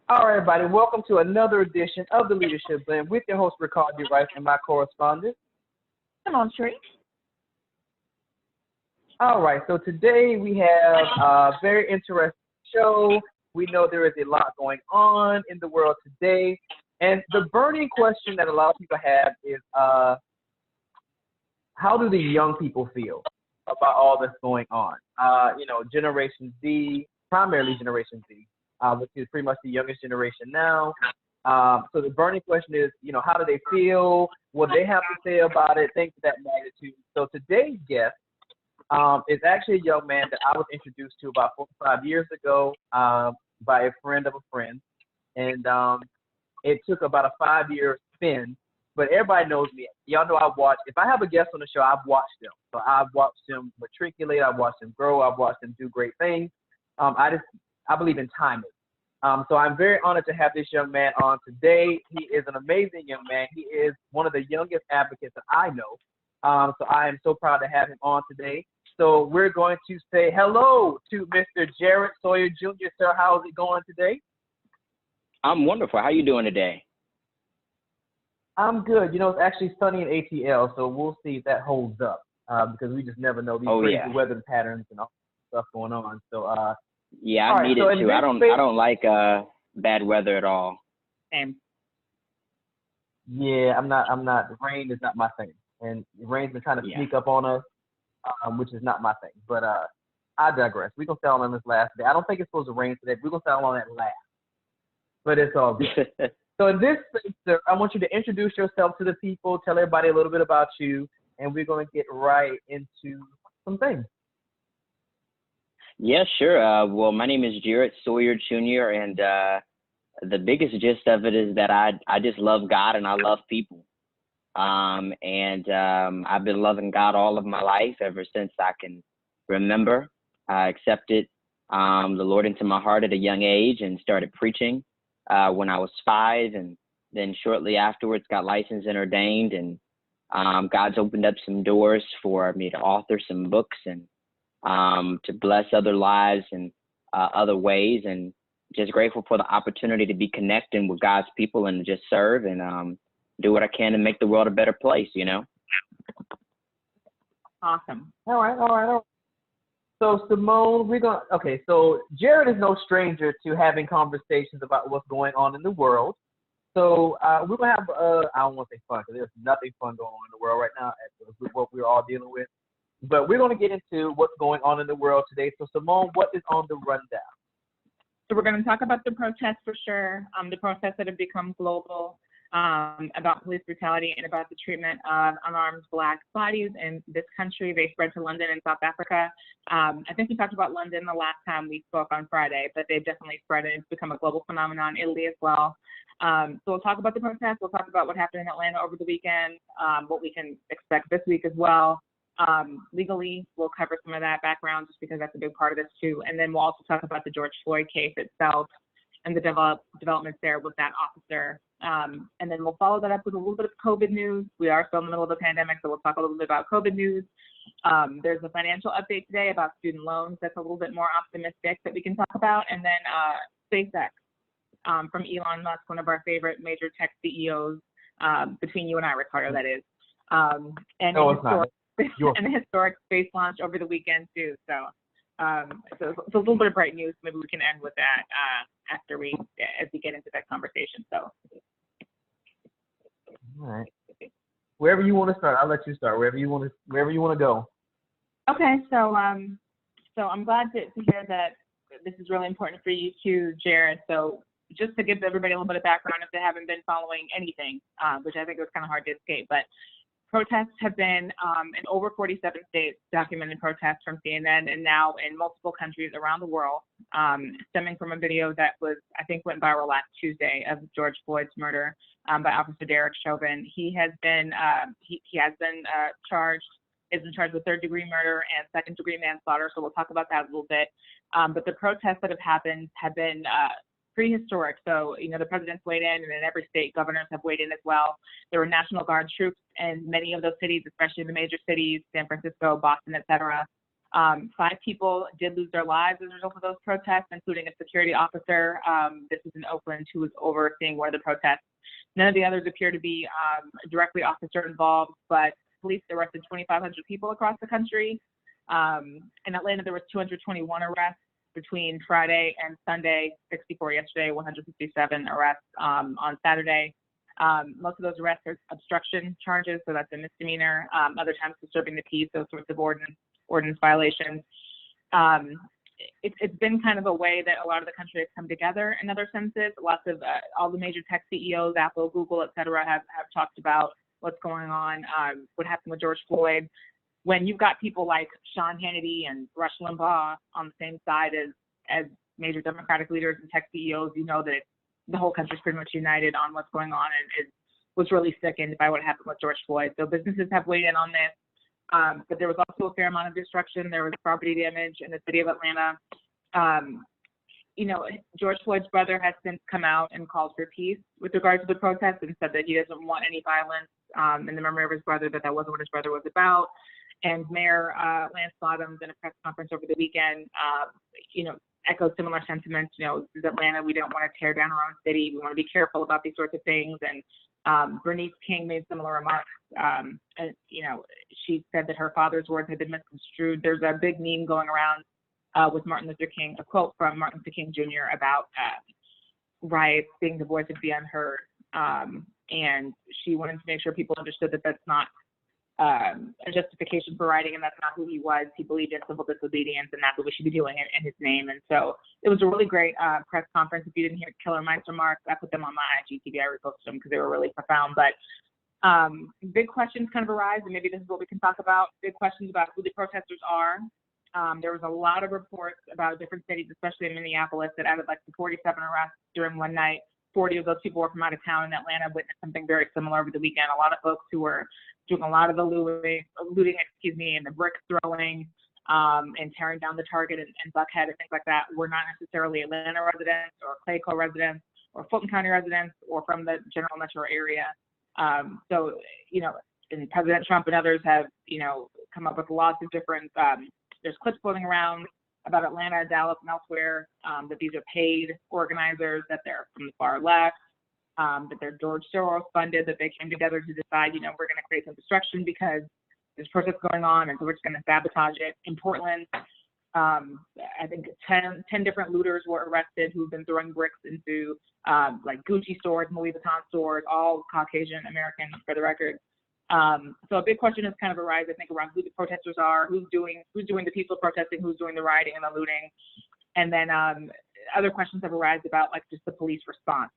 All right, everybody, welcome to another edition of the Leadership Blend with your host, Ricardo D, and my correspondent, SimoneCherie. All right, so today we have a very interesting show. We know there is a lot going on in the world today, and the burning question that a lot of people have is, how do the young people feel about all that's going on? Generation Z, primarily Generation Z, which is pretty much the youngest generation now. So the burning question is, how do they feel? What they have to say about it? Things of that magnitude. So today's guest is actually a young man that I was introduced to about 4 or 5 years ago by a friend of a friend, and it took about a 5-year spin. But everybody knows me. Y'all know I've watched. If I have a guest on the show, I've watched them. So I've watched them matriculate. I've watched them grow. I've watched them do great things. I believe in timing. So I'm very honored to have this young man on today. He is an amazing young man. He is one of the youngest advocates that I know. So I am so proud to have him on today. So we're going to say hello to Mr. Jared Sawyer Jr. Sir, how is it going today? I'm wonderful. How you doing today? I'm good. It's actually sunny in ATL, so we'll see if that holds up because we just never know these crazy weather patterns and all stuff going on. So yeah, I need it too. I don't like bad weather at all. Same. Yeah, I'm not. Rain is not my thing, and rain's been trying to sneak up on us, which is not my thing. But I digress. We're gonna settle on this last day. I don't think it's supposed to rain today. We're gonna settle on that last. But it's all good. So in this space, sir, I want you to introduce yourself to the people, tell everybody a little bit about you, and we're going to get right into some things. Yeah, sure. Well, my name is Jared Sawyer Jr., and the biggest gist of it is that I just love God and I love people. I've been loving God all of my life ever since I can remember. I accepted the Lord into my heart at a young age and started preaching when I was 5, and then shortly afterwards got licensed and ordained, and God's opened up some doors for me to author some books and to bless other lives in other ways, and just grateful for the opportunity to be connecting with God's people and just serve and do what I can to make the world a better place, Awesome. All right. So Simone, so Jared is no stranger to having conversations about what's going on in the world. So we're going to have, I don't want to say fun, because there's nothing fun going on in the world right now with what we're all dealing with. But we're going to get into what's going on in the world today. So Simone, what is on the rundown? So we're going to talk about the protests for sure, the protests that have become global, about police brutality and about the treatment of unarmed Black bodies in this country. They spread to London and South Africa. I think we talked about London the last time we spoke on Friday, but they've definitely spread and it's become a global phenomenon, Italy as well. So we'll talk about the protests. We'll talk about what happened in Atlanta over the weekend, what we can expect this week as well. Legally, we'll cover some of that background just because that's a big part of this too. And then we'll also talk about the George Floyd case itself and the developments there with that officer. And then we'll follow that up with a little bit of COVID news. We are still in the middle of the pandemic, so we'll talk a little bit about COVID news. There's a financial update today about student loans that's a little bit more optimistic that we can talk about. And then SpaceX from Elon Musk, one of our favorite major tech CEOs, between you and I, Ricardo, that is. And the historic space launch over the weekend too. So it's a little bit of bright news. Maybe we can end with that as we get into that conversation. So. All right. Wherever you want to start, I'll let you start. Wherever you want to go. Okay. So I'm glad to hear that this is really important for you too, Jared. So just to give everybody a little bit of background if they haven't been following anything, which I think was kind of hard to escape, but protests have been in over 47 states, documented protests from CNN, and now in multiple countries around the world, stemming from a video that went viral last Tuesday of George Floyd's murder by Officer Derek Chauvin. He has been charged with third-degree murder and second-degree manslaughter. So we'll talk about that a little bit. But the protests that have happened have been prehistoric. So, the president's weighed in, and in every state, governors have weighed in as well. There were National Guard troops in many of those cities, especially the major cities, San Francisco, Boston, et cetera. 5 people did lose their lives as a result of those protests, including a security officer. This was in Oakland, who was overseeing one of the protests. None of the others appear to be directly officer involved, but police arrested 2,500 people across the country. In Atlanta, there was 221 arrests between Friday and Sunday, 64 yesterday, 157 arrests on Saturday. Most of those arrests are obstruction charges, so that's a misdemeanor. Other times disturbing the peace, those sorts of ordinance violations. It's been kind of a way that a lot of the country has come together in other senses. Lots of all the major tech CEOs, Apple, Google, et cetera, have talked about what's going on, what happened with George Floyd. When you've got people like Sean Hannity and Rush Limbaugh on the same side as major Democratic leaders and tech CEOs, you know that the whole country's pretty much united on what's going on, and it was really sickened by what happened with George Floyd. So businesses have weighed in on this, but there was also a fair amount of destruction. There was property damage in the city of Atlanta. George Floyd's brother has since come out and called for peace with regard to the protests and said that he doesn't want any violence in the memory of his brother, that wasn't what his brother was about. And Mayor Lance Bottoms, in a press conference over the weekend, echoed similar sentiments. This is Atlanta. We don't want to tear down our own city. We want to be careful about these sorts of things. And Bernice King made similar remarks. She said that her father's words had been misconstrued. There's a big meme going around with Martin Luther King, a quote from Martin Luther King Jr. about riots being the voice of the unheard. And she wanted to make sure people understood that that's not a justification for writing, and that's not who he was. He believed in civil disobedience, and that's what we should be doing in his name. And so it was a really great press conference. If you didn't hear Killer Mike's remarks, I put them on my IGTV. I reposted them because they were really profound. But big questions kind of arise, and maybe this is what we can talk about. Big questions about who the protesters are. There was a lot of reports about different cities, especially in Minneapolis, that added like 47 arrests during one night. 40 of those people were from out of town, and Atlanta witnessed something very similar over the weekend. A lot of folks who were doing a lot of the looting, and the brick throwing, and tearing down the Target and Buckhead and things like that were not necessarily Atlanta residents or Clayco residents or Fulton County residents or from the general metro area. And President Trump and others have, come up with lots of different, there's clips floating around about Atlanta, Dallas, and elsewhere, that these are paid organizers, that they're from the far left, that they're George Soros funded, that they came together to decide, we're going to create some destruction because there's protests going on, and so we're just going to sabotage it. In Portland, I think 10 different looters were arrested who've been throwing bricks into like Gucci stores, Louis Vuitton stores, all Caucasian American, for the record. So a big question has kind of arisen, I think, around who the protesters are, who's doing the peaceful protesting, who's doing the rioting and the looting. And then other questions have arisen about like just the police response.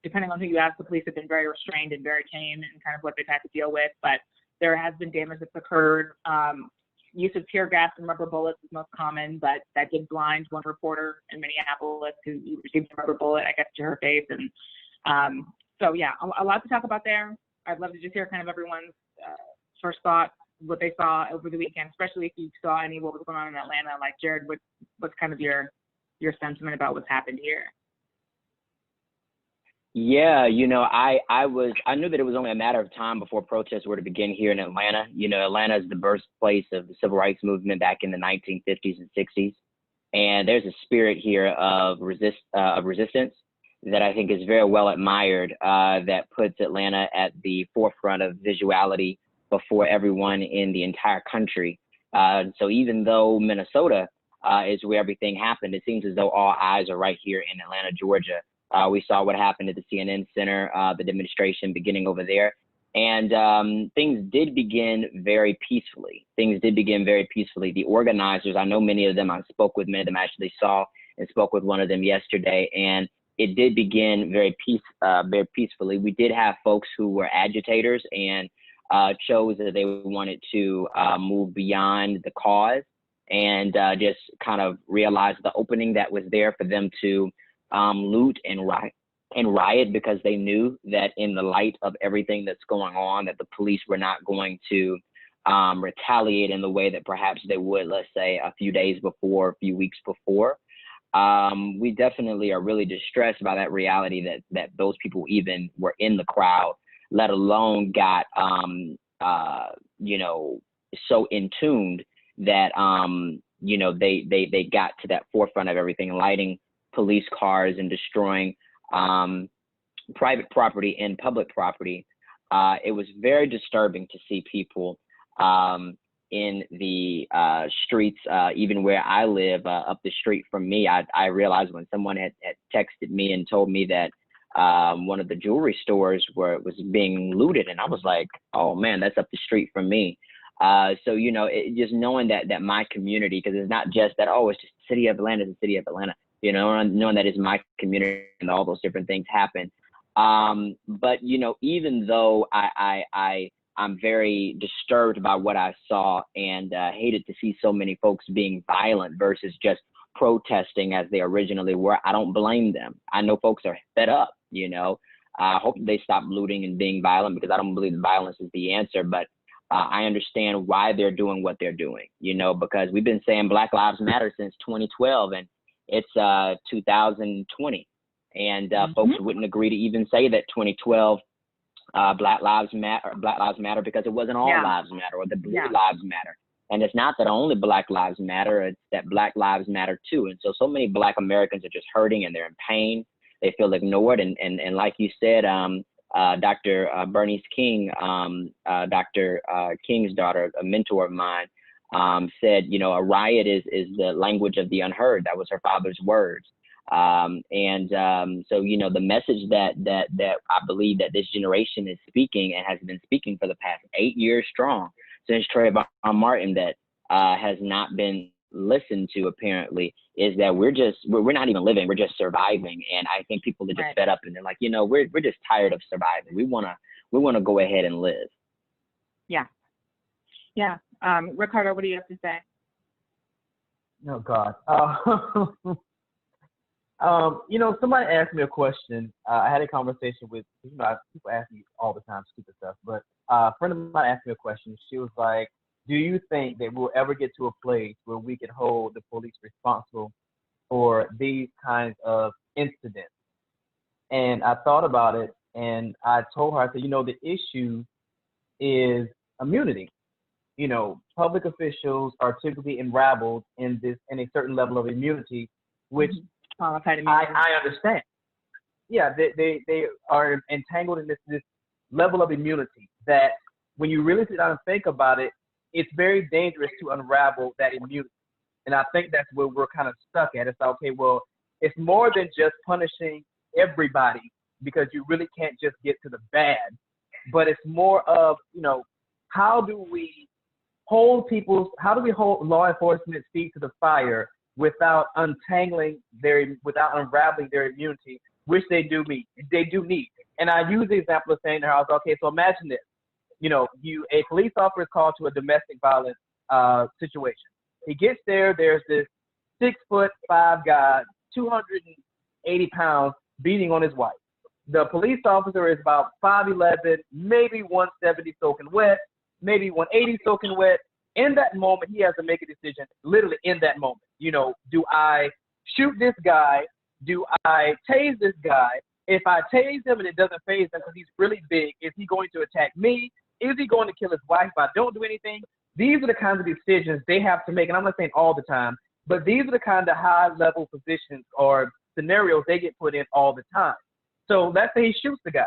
Depending on who you ask, the police have been very restrained and very tame in kind of what they've had to deal with, but there has been damage that's occurred. Use of tear gas and rubber bullets is most common, but that did blind one reporter in Minneapolis who received a rubber bullet, I guess, to her face. And so, yeah, a lot to talk about there. I'd love to just hear kind of everyone's first thoughts, what they saw over the weekend, especially if you saw any what was going on in Atlanta. Like, Jared, what's kind of your sentiment about what's happened here? Yeah, I knew that it was only a matter of time before protests were to begin here in Atlanta. Atlanta is the birthplace of the civil rights movement back in the 1950s and 60s. And there's a spirit here of resistance that I think is very well admired, that puts Atlanta at the forefront of visuality before everyone in the entire country. So even though Minnesota is where everything happened, it seems as though all eyes are right here in Atlanta, Georgia. We saw what happened at the CNN Center, the demonstration beginning over there. And things did begin very peacefully. The organizers, I know many of them, I spoke with many of them, actually saw and spoke with one of them yesterday, and it did begin very peacefully. We did have folks who were agitators and chose that they wanted to move beyond the cause and just kind of realize the opening that was there for them to loot and riot, because they knew that in the light of everything that's going on, that the police were not going to retaliate in the way that perhaps they would, let's say, a few days before, a few weeks before. We definitely are really distressed by that reality that those people even were in the crowd, let alone got, so in tuned that you know, they got to that forefront of everything, lighting police cars and destroying private property and public property. It was very disturbing to see people in the streets, even where I live, up the street from me. I realized when someone had texted me and told me that one of the jewelry stores was being looted, and I was like, oh man, that's up the street from me. So, you know, just knowing that my community, because it's not just that, oh, it's just the city of Atlanta, it's the city of Atlanta, you know, knowing that it's my community and all those different things happen. But, you know, even though I'm very disturbed by what I saw and hated to see so many folks being violent versus just protesting as they originally were, I don't blame them. I know folks are fed up, you know. I hope they stop looting and being violent, because I don't believe violence is the answer. But I understand why they're doing what they're doing, you know, because we've been saying Black Lives Matter since 2012, and it's 2020. And folks wouldn't agree to even say that 2012 Black Lives Matter, because it wasn't all lives matter, or the blue lives matter. And it's not that only Black Lives Matter, it's that Black Lives Matter too. And so many Black Americans are just hurting, and they're in pain. They feel ignored. And like you said, Dr. Bernice King, Dr. King's daughter, a mentor of mine, said, you know, a riot is the language of the unheard. That was her father's words. So, you know, the message that I believe that this generation is speaking, and has been speaking for the past 8 years strong, since Trayvon Martin, that has not been listened to, apparently, is that we're not even living, we're just surviving. And I think people are just fed up, and they're like, you know, we're just tired of surviving. We wanna go ahead and live. Yeah. Ricardo, what do you have to say? Oh God. You know, somebody asked me a question. I had a conversation with, you know, people ask me all the time stupid stuff, but a friend of mine asked me a question. She was like, do you think that we'll ever get to a place where we can hold the police responsible for these kinds of incidents? And I thought about it, and I told her, I said, you know, the issue is immunity. You know, public officials are typically enraveled in a certain level of immunity, which I understand. Yeah, they are entangled in this level of immunity that, when you really sit down and think about it, it's very dangerous to unravel that immunity. And I think that's where we're kind of stuck at. It's like, okay, well, it's more than just punishing everybody, because you really can't just get to the bad, but it's more of, you know, how do we hold law enforcement's feet to the fire without unraveling their immunity, which they do need. And I use the example of saying to her, I was like, okay, so imagine this. You know, a police officer is called to a domestic violence situation. He gets there, there's this 6'5" guy, 280 pounds, beating on his wife. The police officer is about 5'11", maybe 170 soaking wet, maybe 180 soaking wet. In that moment, he has to make a decision, literally in that moment. You know, do I shoot this guy? Do I tase this guy? If I tase him and it doesn't faze him because he's really big, is he going to attack me? Is he going to kill his wife if I don't do anything? These are the kinds of decisions they have to make. And I'm not saying all the time, but these are the kind of high-level positions or scenarios they get put in all the time. So let's say he shoots the guy.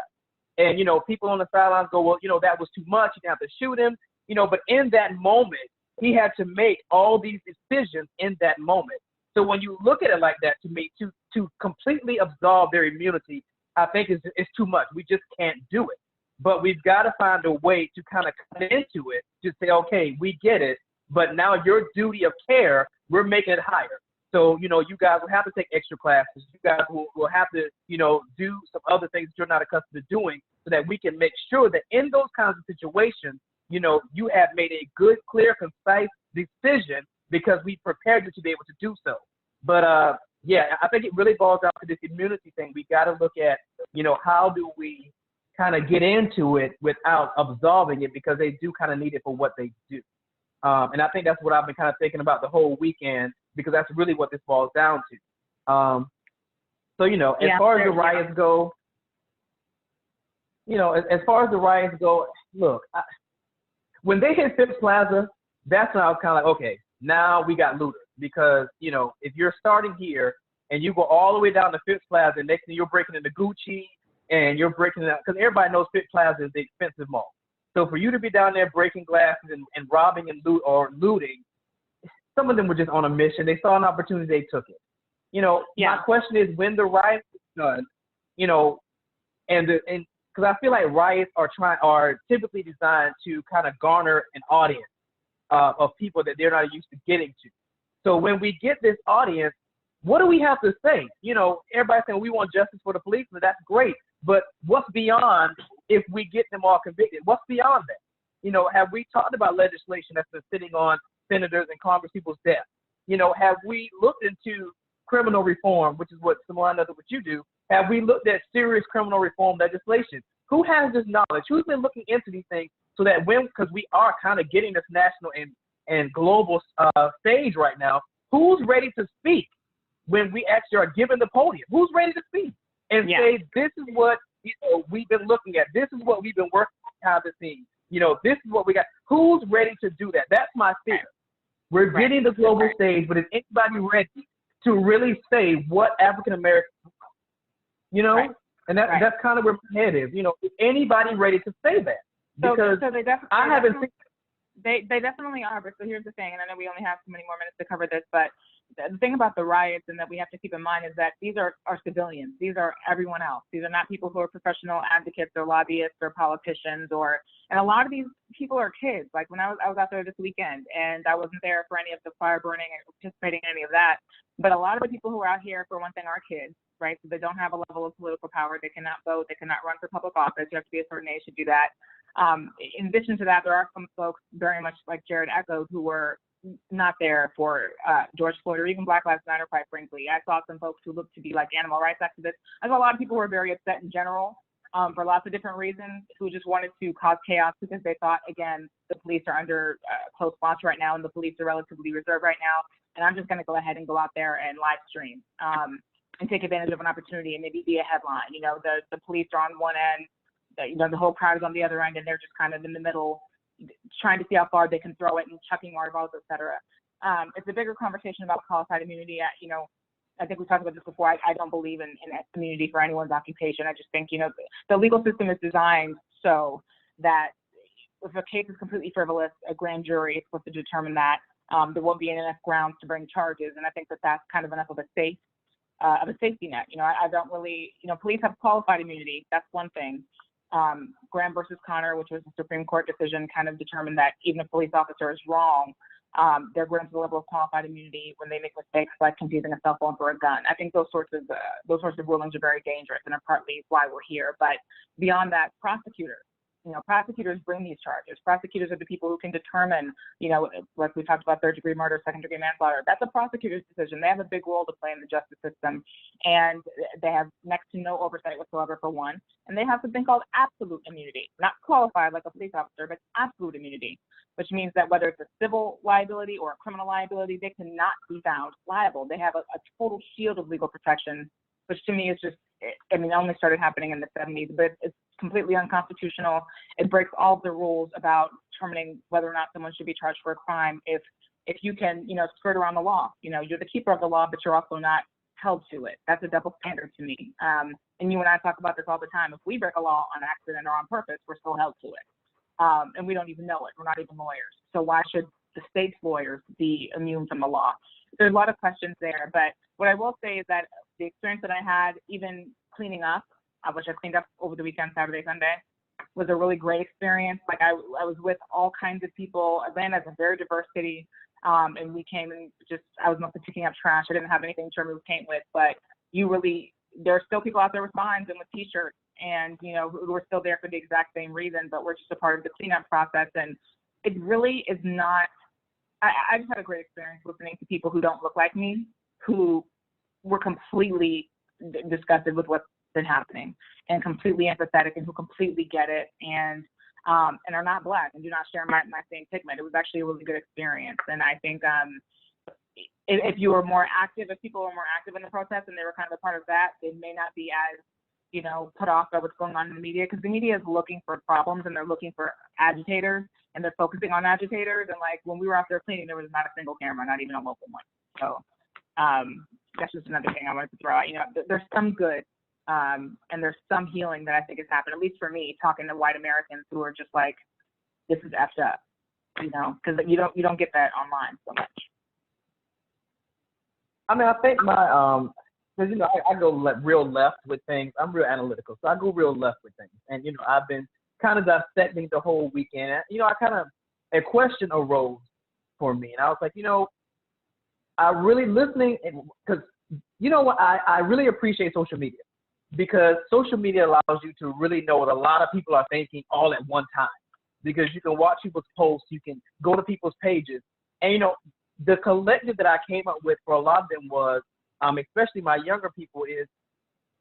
And, you know, people on the sidelines go, well, you know, that was too much. You didn't have to shoot him. You know, but in that moment, he had to make all these decisions in that moment. So when you look at it like that, to me, to completely absolve their immunity, I think it's too much. We just can't do it. But we've got to find a way to kind of cut into it, to say, okay, we get it, but now your duty of care, we're making it higher. So, you know, you guys will have to take extra classes. You guys will have to, you know, do some other things that you're not accustomed to doing, so that we can make sure that in those kinds of situations, you know, you have made a good, clear, concise decision, because we prepared you to be able to do so. But yeah, I think it really boils down to this immunity thing. We got to look at, you know, how do we kind of get into it without absolving it, because they do kind of need it for what they do. And I think that's what I've been kind of thinking about the whole weekend, because that's really what this boils down to. So, you know, as far as the riots go, look, when they hit Fifth Plaza, that's when I was kind of like, okay, now we got looters. Because, you know, if you're starting here and you go all the way down to Fifth Plaza, and next thing you're breaking into Gucci and you're breaking it, because everybody knows Fifth Plaza is the expensive mall. So for you to be down there breaking glasses and robbing and looting, some of them were just on a mission. They saw an opportunity, they took it. You know, my question is, when the riots are done, you know, and because I feel like riots are typically designed to kind of garner an audience of people that they're not used to getting to. So when we get this audience, what do we have to say? You know, everybody's saying we want justice for the police, and that's great. But what's beyond if we get them all convicted? What's beyond that? You know, have we talked about legislation that's been sitting on senators and Congress people's desks? You know, have we looked into criminal reform, which is what Simone does, what you do? Have we looked at serious criminal reform legislation? Who has this knowledge? Who's been looking into these things so that because we are kind of getting this national and global stage right now, who's ready to speak when we actually are given the podium? Who's ready to speak and say, this is what, you know, we've been looking at. This is what we've been working behind the scenes. You know, this is what we got. Who's ready to do that? That's my fear. We're getting the global stage, but is anybody ready to really say what African Americans, you know? And that's kind of where my head is. You know, is anybody ready to say that? Because so I haven't seen. They definitely are, but so here's the thing, and I know we only have so many more minutes to cover this, but the thing about the riots and that we have to keep in mind is that these are civilians. These are everyone else. These are not people who are professional advocates or lobbyists or politicians and a lot of these people are kids. Like when I was out there this weekend, and I wasn't there for any of the fire burning or participating in any of that, but a lot of the people who are out here, for one thing, are kids, right? So they don't have a level of political power. They cannot vote. They cannot run for public office. You have to be a certain age to do that. In addition to that, there are some folks very much like Jared echoed who were not there for George Floyd or even Black Lives Matter, quite frankly. I saw some folks who looked to be like animal rights activists. I saw a lot of people who were very upset in general for lots of different reasons, who just wanted to cause chaos because they thought, again, the police are under close watch right now and the police are relatively reserved right now. And I'm just going to go ahead and go out there and live stream and take advantage of an opportunity and maybe be a headline. You know, the police are on one end, you know, the whole crowd is on the other end, and they're just kind of in the middle, trying to see how far they can throw it and chucking water balls, et cetera. It's a bigger conversation about qualified immunity. You know, I think we talked about this before. I don't believe in immunity for anyone's occupation. I just think, you know, the legal system is designed so that if a case is completely frivolous, a grand jury is supposed to determine that. There won't be enough grounds to bring charges, and I think that that's kind of enough of a safety net. You know, I don't really, you know, police have qualified immunity. That's one thing. Graham versus Connor, which was a Supreme Court decision, kind of determined that even if a police officer is wrong, they're granted the level of qualified immunity when they make mistakes like confusing a cell phone for a gun. I think those sorts of rulings are very dangerous and are partly why we're here. But beyond that, prosecutors bring these charges. Prosecutors are the people who can determine, you know, like we talked about third-degree murder, second-degree manslaughter. That's a prosecutor's decision. They have a big role to play in the justice system, and they have next to no oversight whatsoever, for one. And they have something called absolute immunity, not qualified like a police officer, but absolute immunity, which means that whether it's a civil liability or a criminal liability, they cannot be found liable. They have a total shield of legal protection, which to me is just, I mean, it only started happening in the 70s, but it's completely unconstitutional. It breaks all of the rules about determining whether or not someone should be charged for a crime if you can, you know, skirt around the law. You know, you're the keeper of the law, but you're also not held to it. That's a double standard to me. And you and I talk about this all the time. If we break a law on accident or on purpose, we're still held to it. And we don't even know it. We're not even lawyers. So why should the state's lawyers be immune from the law? There's a lot of questions there, but what I will say is that the experience that I had, even cleaning up, which I cleaned up over the weekend, Saturday, Sunday, was a really great experience. Like I was with all kinds of people. Atlanta is a very diverse city, and we came and I was mostly picking up trash. I didn't have anything to remove paint with, but there are still people out there with signs and with T-shirts, and you know, who are still there for the exact same reason, but we're just a part of the cleanup process. And it really is not. I just had a great experience listening to people who don't look like me, who were completely disgusted with what's been happening and completely empathetic and who completely get it and are not Black and do not share my same pigment. It was actually a really good experience. And I think if you were more active, if people were more active in the protest and they were kind of a part of that, they may not be as, you know, put off by what's going on in the media, because the media is looking for problems and they're looking for agitators and they're focusing on agitators. And like when we were out there cleaning, there was not a single camera, not even a local one. So that's just another thing I wanted to throw out. You know, there's some good and there's some healing that I think has happened, at least for me, talking to white Americans who are just like, this is effed up, you know, because you don't get that online so much. I mean, I think my because, you know, I go real left with things. I'm real analytical, so I go real left with things. And, you know, I've been kind of dissecting the whole weekend. You know, a question arose for me. And I was like, you know, I really listening, because, you know what, I really appreciate social media, because social media allows you to really know what a lot of people are thinking all at one time. Because you can watch people's posts, you can go to people's pages. And, you know, the collective that I came up with for a lot of them was, especially my younger people, is,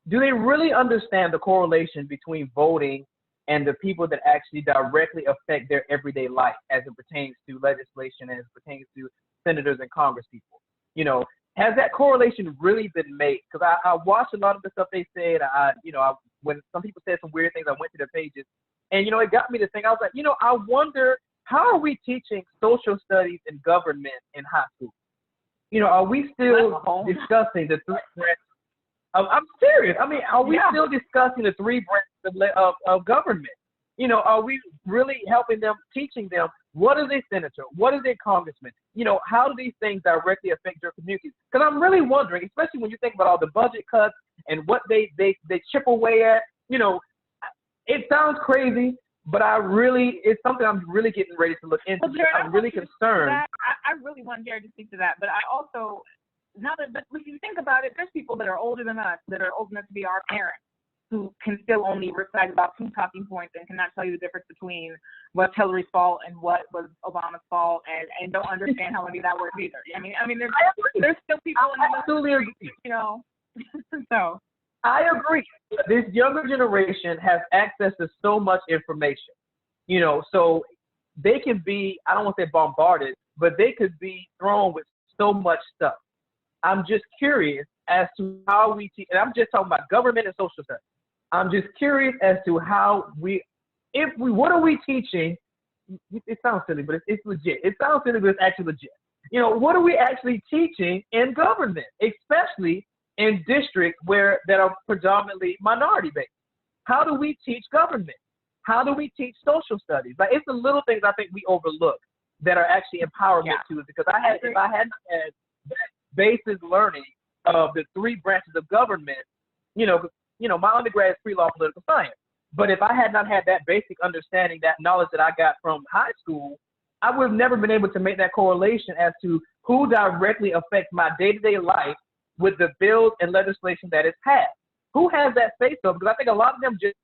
do they really understand the correlation between voting and the people that actually directly affect their everyday life as it pertains to legislation, as it pertains to senators and Congress people? You know, has that correlation really been made? Because I watched a lot of the stuff they said. When some people said some weird things, I went to their pages, and, you know, it got me to think. I was like, you know, I wonder, how are we teaching social studies and government in high school? You know, are we still discussing the three branches? I'm serious. I mean, are we still discussing the three branches of government? You know, are we really helping them, teaching them, what is a senator? What is a congressman? You know, how do these things directly affect your communities? Because I'm really wondering, especially when you think about all the budget cuts and what they chip away at, you know, it sounds crazy, but it's something I'm really getting ready to look into. Well, Jared, I'm really concerned. I really want Jared to speak to that, but I also, but if you think about it, there's people that are older than us, that are old enough to be our parents, who can still only recite about 2 talking points and cannot tell you the difference between what's Hillary's fault and what was Obama's fault, and don't understand how any of that works either. I mean, there's still people in the absolutely agree. You know, so. I agree. This younger generation has access to so much information, you know, so they can be, I don't want to say bombarded, but they could be thrown with so much stuff. I'm just curious as to how we teach, and I'm just talking about government and social studies. I'm just curious as to how what are we teaching? It sounds silly, but it's legit. It sounds silly, but it's actually legit. You know, what are we actually teaching in government, especially in districts that are predominantly minority based? How do we teach government? How do we teach social studies? Like, it's the little things I think we overlook that are actually empowerment to it. Because if I hadn't had that basic learning of the 3 branches of government, you know, my undergrad is pre-law political science. But if I had not had that basic understanding, that knowledge that I got from high school, I would have never been able to make that correlation as to who directly affects my day-to-day life with the bills and legislation that is passed. Who has that say-so? Because I think a lot of them just,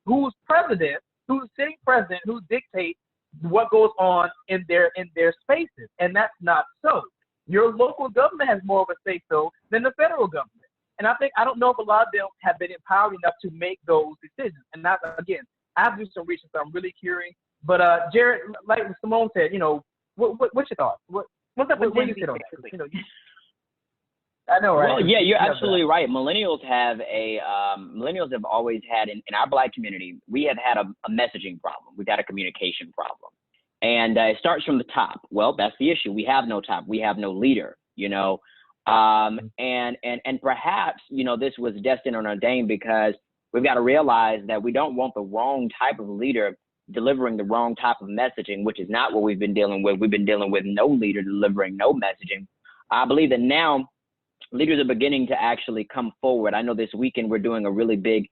who's president, who's sitting president, who dictates what goes on in their spaces. And that's not so. Your local government has more of a say-so than the federal government. And I don't know if a lot of them have been empowered enough to make those decisions. And that, again, I have to do some research, so I'm really curious. But Jared, like Simone said, you know, what's your thoughts? What you said on that? You know, I know, right? Well, yeah, you're absolutely right. Millennials have always had, in our Black community, we have had a messaging problem. We've had a communication problem. And it starts from the top. Well, that's the issue. We have no top. We have no leader, you know. And perhaps, you know, this was destined and ordained, because we've got to realize that we don't want the wrong type of leader delivering the wrong type of messaging, which is not what we've been dealing with. We've been dealing with no leader delivering no messaging. I believe that now leaders are beginning to actually come forward. I know this weekend we're doing a really big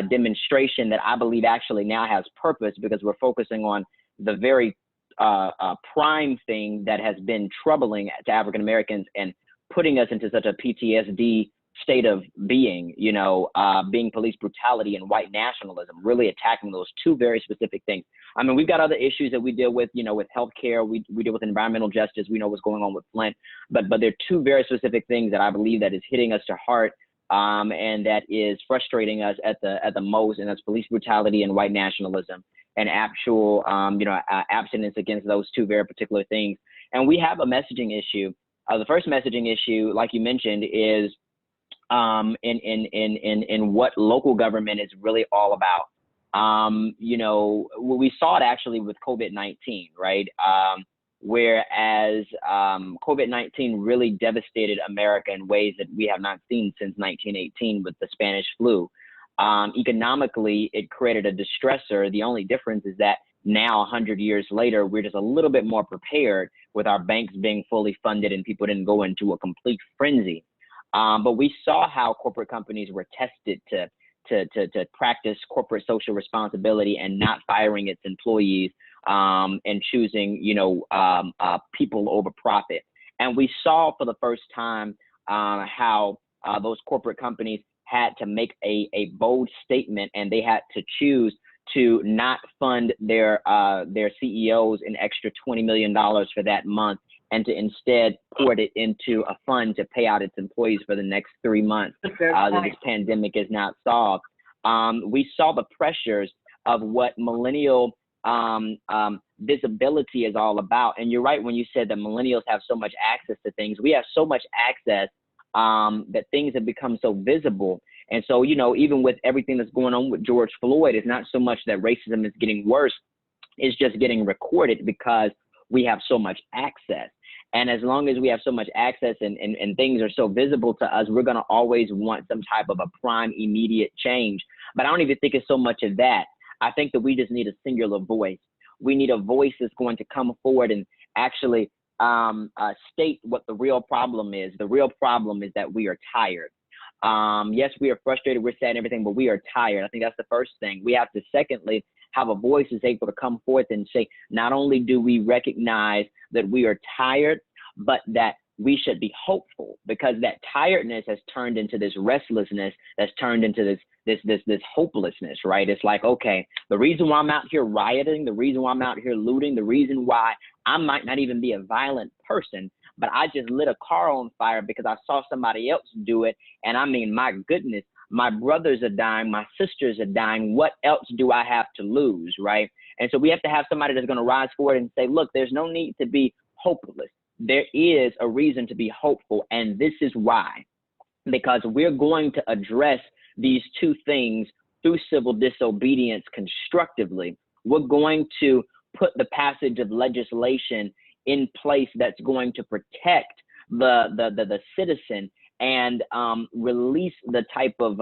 demonstration that I believe actually now has purpose, because we're focusing on the very prime thing that has been troubling to African Americans and putting us into such a PTSD state of being, you know, being police brutality and white nationalism, really attacking those 2 very specific things. I mean, we've got other issues that we deal with, you know, with healthcare, we deal with environmental justice, we know what's going on with Flint, but there are 2 very specific things that I believe that is hitting us to heart, and that is frustrating us at the most, and that's police brutality and white nationalism, and actual, you know, abstinence against those 2 very particular things. And we have a messaging issue. The first messaging issue, like you mentioned, is in what local government is really all about. You know, we saw it actually with COVID-19, right? Whereas COVID-19 really devastated America in ways that we have not seen since 1918 with the Spanish flu. Economically, it created a distressor. The only difference is that now, 100 years later, we're just a little bit more prepared with our banks being fully funded and people didn't go into a complete frenzy. But we saw how corporate companies were tested to practice corporate social responsibility and not firing its employees and choosing, you know, people over profit. And we saw for the first time how those corporate companies had to make a bold statement, and they had to choose to not fund their CEOs an extra $20 million for that month, and to instead pour it into a fund to pay out its employees for the next 3 months that this pandemic is not solved. We saw the pressures of what millennial visibility is all about. And you're right when you said that millennials have so much access to things. We have so much access that things have become so visible. And so, you know, even with everything that's going on with George Floyd, it's not so much that racism is getting worse, it's just getting recorded because we have so much access. And as long as we have so much access and things are so visible to us, we're going to always want some type of a prime immediate change. But I don't even think it's so much of that. I think that we just need a singular voice. We need a voice that's going to come forward and actually state what the real problem is. The real problem is that we are tired. Yes, we are frustrated, we're sad and everything, but we are tired. I think that's the first thing. We have to, secondly, have a voice that's able to come forth and say, not only do we recognize that we are tired, but that we should be hopeful, because that tiredness has turned into this restlessness, that's turned into this hopelessness, right? It's like, okay, the reason why I'm out here rioting, the reason why I'm out here looting, the reason why I might not even be a violent person, but I just lit a car on fire because I saw somebody else do it. And I mean, my goodness, my brothers are dying, my sisters are dying. What else do I have to lose, right? And so we have to have somebody that's going to rise forward and say, look, there's no need to be hopeless. There is a reason to be hopeful. And this is why, because we're going to address these two things through civil disobedience constructively. We're going to put the passage of legislation in place that's going to protect the citizen and release the type of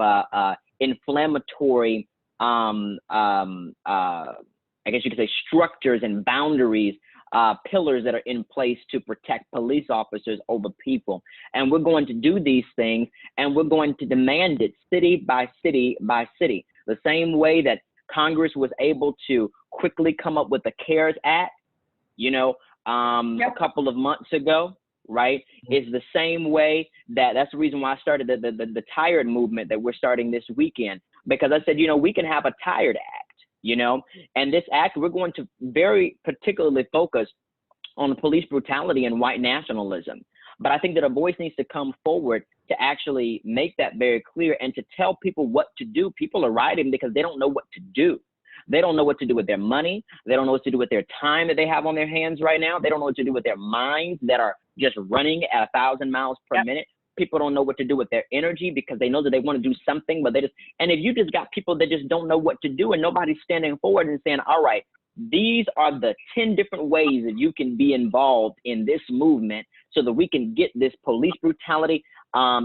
inflammatory, I guess you could say, structures and boundaries, pillars that are in place to protect police officers over people. And we're going to do these things, and we're going to demand it city by city by city. The same way that Congress was able to quickly come up with the CARES Act, you know, a couple of months ago, right? Is the same way that's the reason why I started the Tired movement that we're starting this weekend, because I said, you know, we can have a Tired Act, you know, and this act, we're going to very particularly focus on police brutality and white nationalism. But I think that a voice needs to come forward to actually make that very clear and to tell people what to do. People are rioting because they don't know what to do. They don't know what to do with their money. They don't know what to do with their time that they have on their hands right now. They don't know what to do with their minds that are just running at 1,000 miles per minute. People don't know what to do with their energy because they know that they want to do something, but they just, and if you just got people that just don't know what to do and nobody's standing forward and saying, all right, these are the 10 different ways that you can be involved in this movement so that we can get this police brutality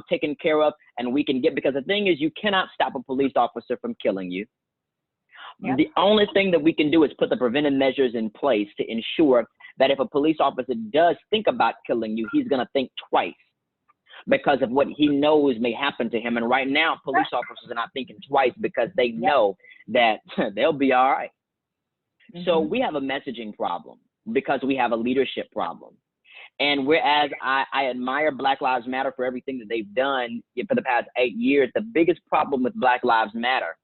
taken care of, and we can get, because the thing is, you cannot stop a police officer from killing you. The only thing that we can do is put the preventive measures in place to ensure that if a police officer does think about killing you, he's going to think twice because of what he knows may happen to him. And right now, police officers are not thinking twice because they know that they'll be all right. So we have a messaging problem because we have a leadership problem. And whereas I admire Black Lives Matter for everything that they've done for the past 8 years, the biggest problem with Black Lives Matter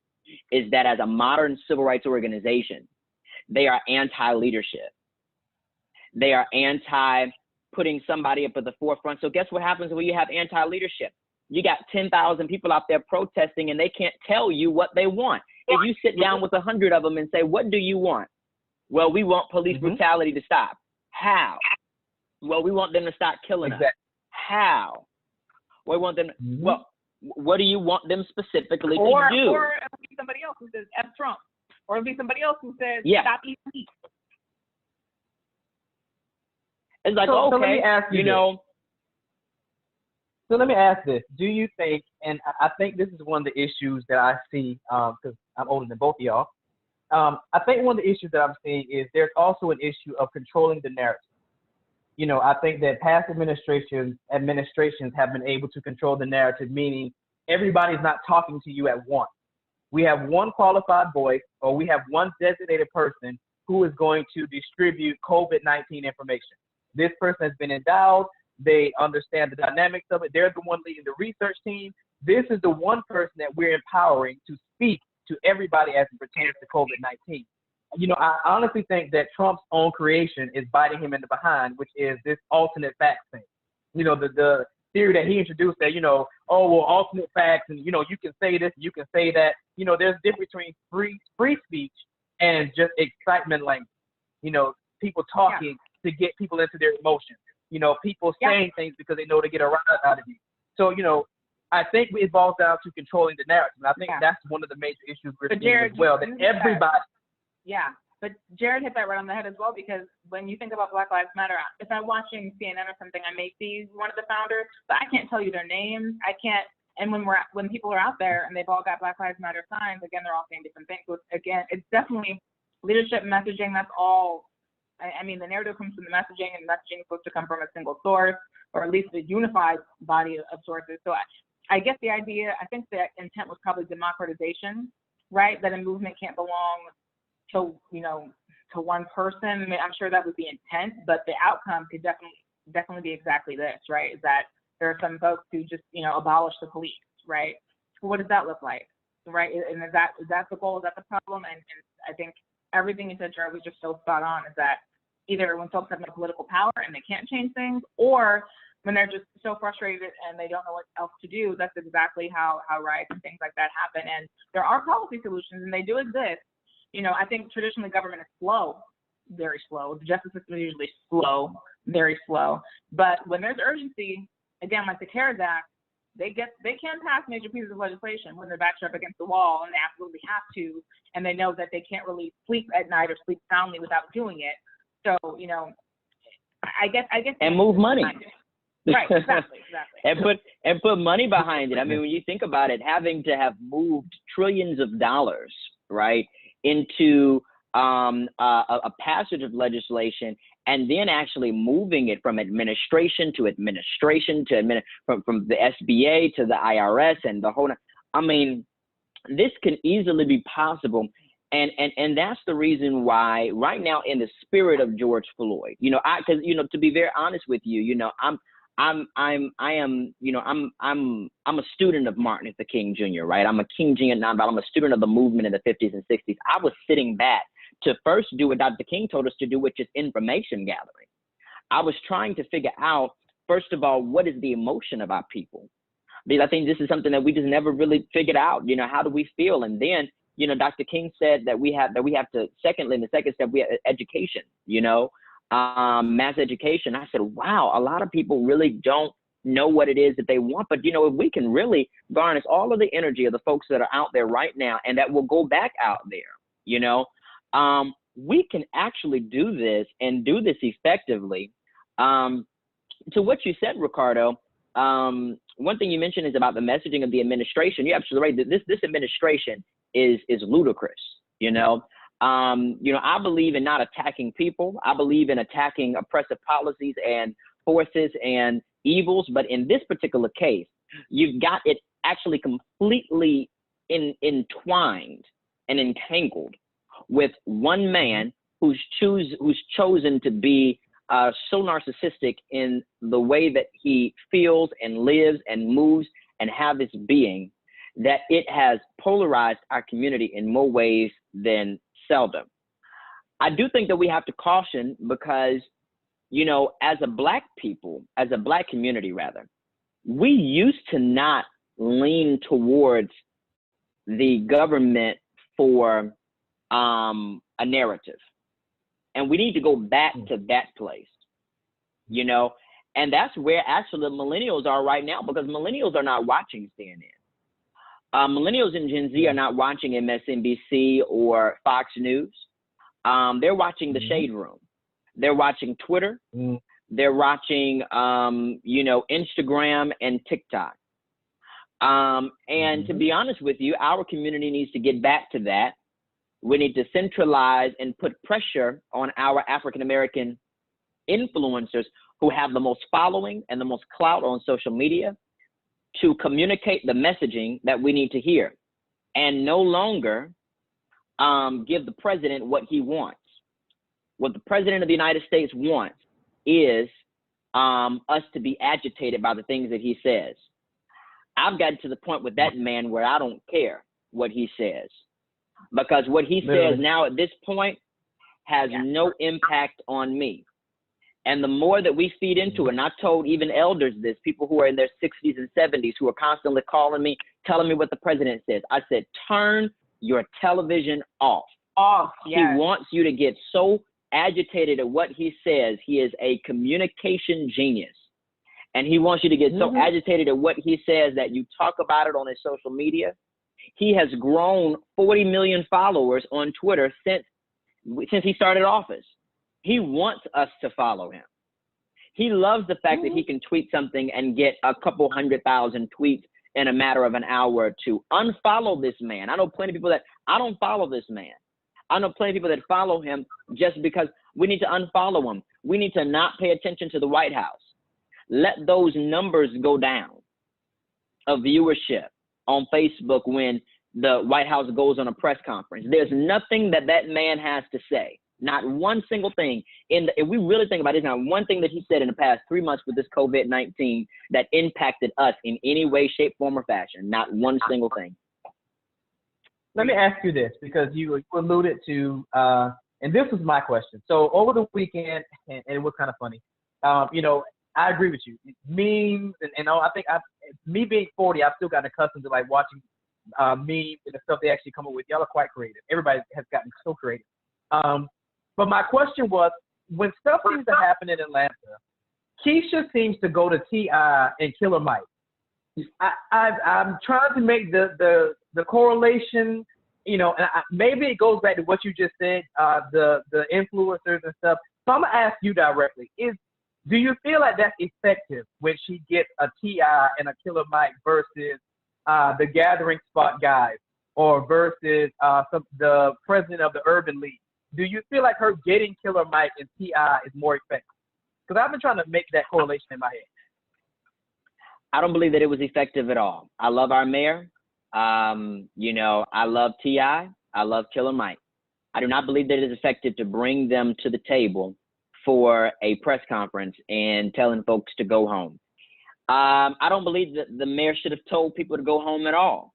is that as a modern civil rights organization, they are anti-leadership. They are anti-putting somebody up at the forefront. So guess what happens when you have anti-leadership? You got 10,000 people out there protesting and they can't tell you what they want. If you sit down with 100 of them and say, what do you want? Well, we want police brutality to stop. How? Well, we want them to stop killing us. How? We want them, well, What do you want them specifically to do? Or it'll be somebody else who says F Trump. Or it'll be somebody else who says stop eating meat. It's like, so okay, let me ask you know. So let me ask this. Do you think, and I think this is one of the issues that I see, because I'm older than both of y'all, I think one of the issues that I'm seeing is there's also an issue of controlling the narrative. You know, I think that past administrations have been able to control the narrative, meaning everybody's not talking to you at once. We have one qualified voice, or we have one designated person who is going to distribute COVID-19 information. This person has been endowed. They understand the dynamics of it. They're the one leading the research team. This is the one person that we're empowering to speak to everybody as it pertains to COVID-19. You know, I honestly think that Trump's own creation is biting him in the behind, which is this alternate facts thing. You know, the theory that he introduced that, you know, oh, well, alternate facts, and, you know, you can say this, you can say that. You know, there's a difference between free speech and just excitement language. You know, people talking to get people into their emotions. You know, people saying things because they know they get a rise out of you. So, you know, I think it boils down to controlling the narrative. And I think that's one of the major issues we're seeing as well, that everybody. Yeah, but Jared hit that right on the head as well, because when you think about Black Lives Matter, if I'm watching CNN or something, I may see one of the founders, but I can't tell you their names. I can't. And when people are out there and they've all got Black Lives Matter signs, again, they're all saying different things. So again, it's definitely leadership messaging. That's all. I mean, the narrative comes from the messaging, and messaging is supposed to come from a single source, or at least a unified body of sources. So I get the idea. I think the intent was probably democratization, right? That a movement can't belong to, you know, to one person. I mean, I'm sure that was the intent, but the outcome could definitely be exactly this, right? Is that there are some folks who just, you know, abolish the police, right? What does that look like, right? And is that the goal? Is that the problem? And I think everything you said, Jared, was just so spot on. Is that either when folks have no political power and they can't change things, or when they're just so frustrated and they don't know what else to do. That's exactly how riots and things like that happen. And there are policy solutions, and they do exist. You know, I think traditionally government is slow, very slow. The justice system is usually slow, very slow. But when there's urgency, again, like the CARES Act, they can pass major pieces of legislation when their backs are up against the wall, and they absolutely have to, and they know that they can't really sleep at night or sleep soundly without doing it. So, you know, I guess. And move money. Right, exactly. and put money behind it. I mean, when you think about it, having to have moved trillions of dollars, right, into a passage of legislation, and then actually moving it from administration to from the SBA to the IRS and the whole. I mean, this can easily be possible. And that's the reason why right now, in the spirit of George Floyd, you know, because, you know, to be very honest with you, you know, I'm a student of Martin Luther King Jr., right? I'm a King Jr. now, but I'm a student of the movement in the 50s and 60s. I was sitting back to first do what Dr. King told us to do, which is information gathering. I was trying to figure out, first of all, what is the emotion of our people? Because I think this is something that we just never really figured out. You know, how do we feel? And then, you know, Dr. King said that we have to, secondly, in the second step, we have education, you know, mass education. I said, wow, a lot of people really don't know what it is that they want. But, you know, if we can really harness all of the energy of the folks that are out there right now, and that will go back out there, you know, we can actually do this and do this effectively. To what you said, Ricardo, one thing you mentioned is about the messaging of the administration. You're absolutely right. This administration is ludicrous. You know, I believe in not attacking people. I believe in attacking oppressive policies and forces and evils. But in this particular case, you've got it actually completely entwined and entangled with one man who's chosen to be so narcissistic in the way that he feels and lives and moves and have his being, that it has polarized our community in more ways than seldom. I do think that we have to caution because, you know, as a Black people, as a Black community rather, we used to not lean towards the government for a narrative. And we need to go back to that place, you know, And that's where actually the millennials are right now, because millennials are not watching CNN. Millennials and Gen Z are not watching MSNBC or Fox News. They're watching the Shade Room. They're watching Twitter. They're watching, Instagram and TikTok. And to be honest with you, our community needs to get back to that. We need to centralize and put pressure on our African-American influencers who have the most following and the most clout on social media to communicate the messaging that we need to hear, and no longer give the president what he wants. What the president of the United States wants is us to be agitated by the things that he says. I've gotten to the point with that man where I don't care what he says, because what he says now at this point has no impact on me. And the more that we feed into it, and I told even elders this, people who are in their 60s and 70s who are constantly calling me, telling me what the president says. I said, turn your television off. He wants you to get so agitated at what he says. He is a communication genius. And he wants you to get so agitated at what he says that you talk about it on his social media. He has grown 40 million followers on Twitter since he started office. He wants us to follow him. He loves the fact that he can tweet something and get a couple 100,000 tweets in a matter of an hour or two. Unfollow this man. I know plenty of people that I don't follow this man. I know plenty of people that follow him just because we need to unfollow him. We need to not pay attention to the White House. Let those numbers go down of viewership on Facebook when the White House goes on a press conference. There's nothing that man has to say. Not one single thing. If we really think about it, there's not one thing that he said in the past 3 months with this COVID-19 that impacted us in any way, shape, form, or fashion. Not one single thing. Let me ask you this, because you alluded to, and this was my question. So over the weekend, and it was kind of funny, I agree with you. Memes, and I think me being 40, I've still gotten accustomed to like watching memes and the stuff they actually come up with. Y'all are quite creative. Everybody has gotten so creative. But my question was, when stuff seems to happen in Atlanta, Keisha seems to go to T.I. and Killer Mike. I'm trying to make the correlation, and maybe it goes back to what you just said, the influencers and stuff. So I'm gonna ask you directly: do you feel like that's effective when she gets a T.I. and a Killer Mike versus the Gathering Spot guys, or versus the president of the Urban League? Do you feel like her getting Killer Mike and T.I. is more effective? Because I've been trying to make that correlation in my head. I don't believe that it was effective at all. I love our mayor. I love T.I. I love Killer Mike. I do not believe that it is effective to bring them to the table for a press conference and telling folks to go home. I don't believe that the mayor should have told people to go home at all.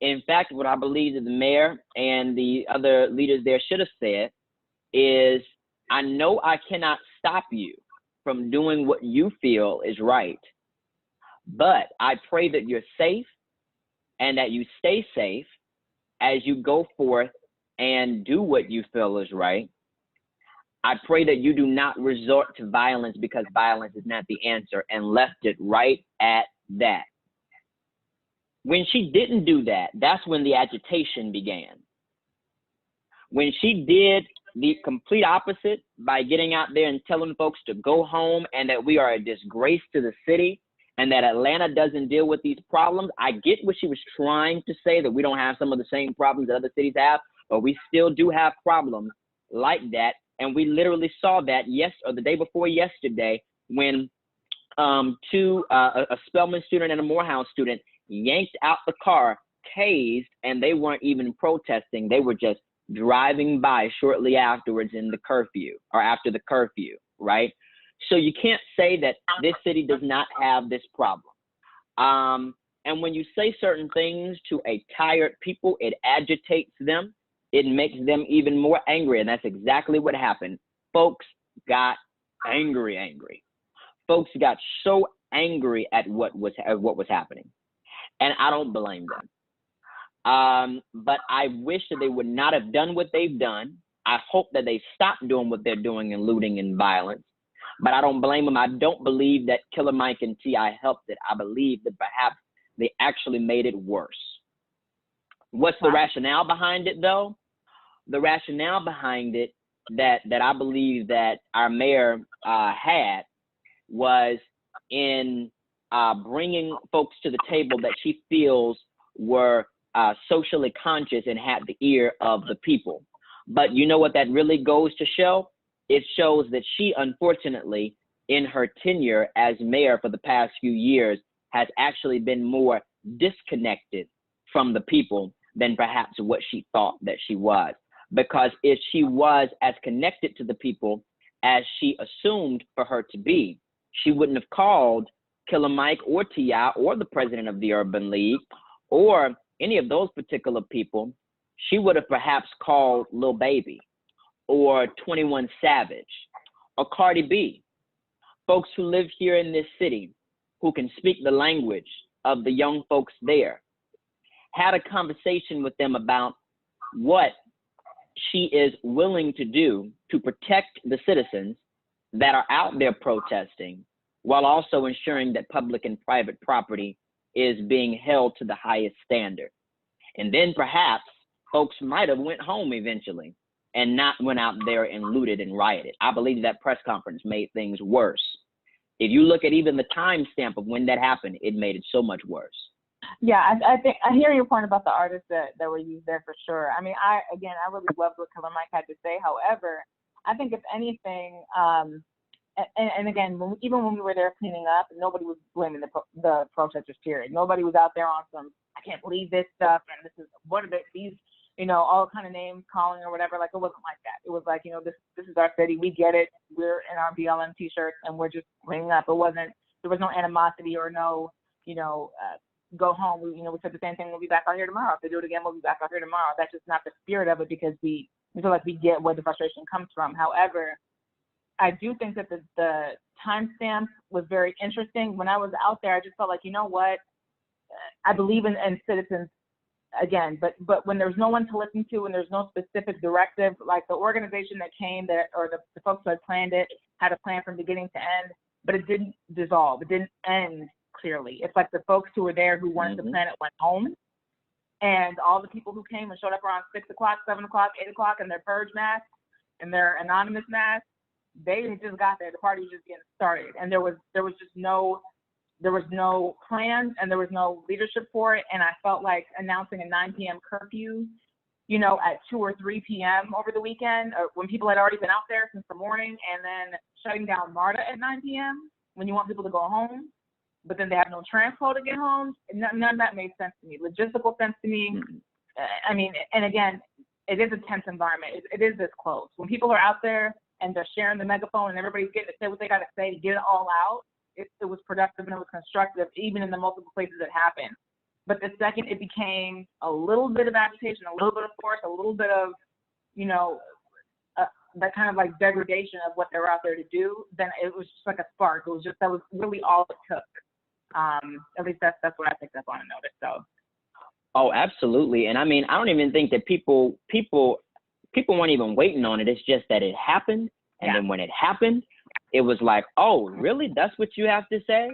In fact, what I believe that the mayor and the other leaders there should have said is, I know I cannot stop you from doing what you feel is right, but I pray that you're safe and that you stay safe as you go forth and do what you feel is right. I pray that you do not resort to violence, because violence is not the answer, and left it right at that. When she didn't do that, that's when the agitation began. When she did the complete opposite by getting out there and telling folks to go home and that we are a disgrace to the city and that Atlanta doesn't deal with these problems, I get what she was trying to say, that we don't have some of the same problems that other cities have, but we still do have problems like that. And we literally saw that the day before yesterday when a Spelman student and a Morehouse student yanked out the car, tased, and they weren't even protesting. They were just driving by shortly afterwards in the curfew, or after the curfew, right? So you can't say that this city does not have this problem. And when you say certain things to a tired people, it agitates them. It makes them even more angry. And that's exactly what happened. Folks got angry. Folks got so angry at what was happening. And I don't blame them. But I wish that they would not have done what they've done. I hope that they stop doing what they're doing and looting and violence. but I don't blame them. I don't believe that Killer Mike and T.I. helped it. I believe that perhaps they actually made it worse. What's the rationale behind it, though? The rationale behind it that I believe that our mayor had was in bringing folks to the table that she feels were socially conscious and had the ear of the people. But you know what that really goes to show? It shows that she, unfortunately, in her tenure as mayor for the past few years, has actually been more disconnected from the people than perhaps what she thought that she was. Because if she was as connected to the people as she assumed for her to be, she wouldn't have called Killer Mike or T.I. or the president of the Urban League or any of those particular people. She would have perhaps called Lil Baby or 21 Savage or Cardi B, folks who live here in this city who can speak the language of the young folks there, had a conversation with them about what she is willing to do to protect the citizens that are out there protesting, while also ensuring that public and private property is being held to the highest standard. And then perhaps folks might have went home eventually and not went out there and looted and rioted. I believe that press conference made things worse. If you look at even the timestamp of when that happened, it made it so much worse. Yeah, I think I hear your point about the artists that were used there for sure. I mean, I really loved what Killer Mike had to say. However, I think if anything, and again, even when we were there cleaning up, nobody was blaming the protesters, period. Nobody was out there on some, I can't believe this stuff, and this is, what are these, all kind of names calling or whatever. Like, it wasn't like that. It was like, this is our city. We get it. We're in our BLM t-shirts, and we're just cleaning up. There was no animosity or no, go home. We said the same thing. We'll be back out here tomorrow. If they do it again, we'll be back out here tomorrow. That's just not the spirit of it, because we feel like we get where the frustration comes from. However, I do think that the timestamp was very interesting. When I was out there, I just felt like, you know what? I believe in citizens again, but when there's no one to listen to and there's no specific directive, like the organization that came or the folks who had planned it had a plan from beginning to end, but it didn't dissolve. It didn't end clearly. It's like the folks who were there who wanted to plan it went home, and all the people who came and showed up around 6 o'clock, 7 o'clock, 8 o'clock in their purge masks and their anonymous masks, they just got there. The party was just getting started, and there was just no plan, and there was no leadership for it. And I felt like announcing a 9 p.m. curfew, at 2 or 3 p.m. over the weekend, or when people had already been out there since the morning, and then shutting down MARTA at 9 p.m. when you want people to go home, but then they have no transpo to get home. None of that made sense to me. Logistical sense to me. I mean, and again, it is a tense environment. It is this close. When people are out there and they're sharing the megaphone and everybody's getting to say what they got to say to get it all out, it was productive and it was constructive, even in the multiple places it happened. But the second it became a little bit of agitation, a little bit of force, a little bit of, that kind of like degradation of what they were out there to do, then it was just like a spark. That was really all it took. At least that's what I picked up on and noticed. So. Oh, absolutely. And I mean, I don't even think that people weren't even waiting on it. It's just that it happened. And then when it happened, it was like, oh, really? That's what you have to say?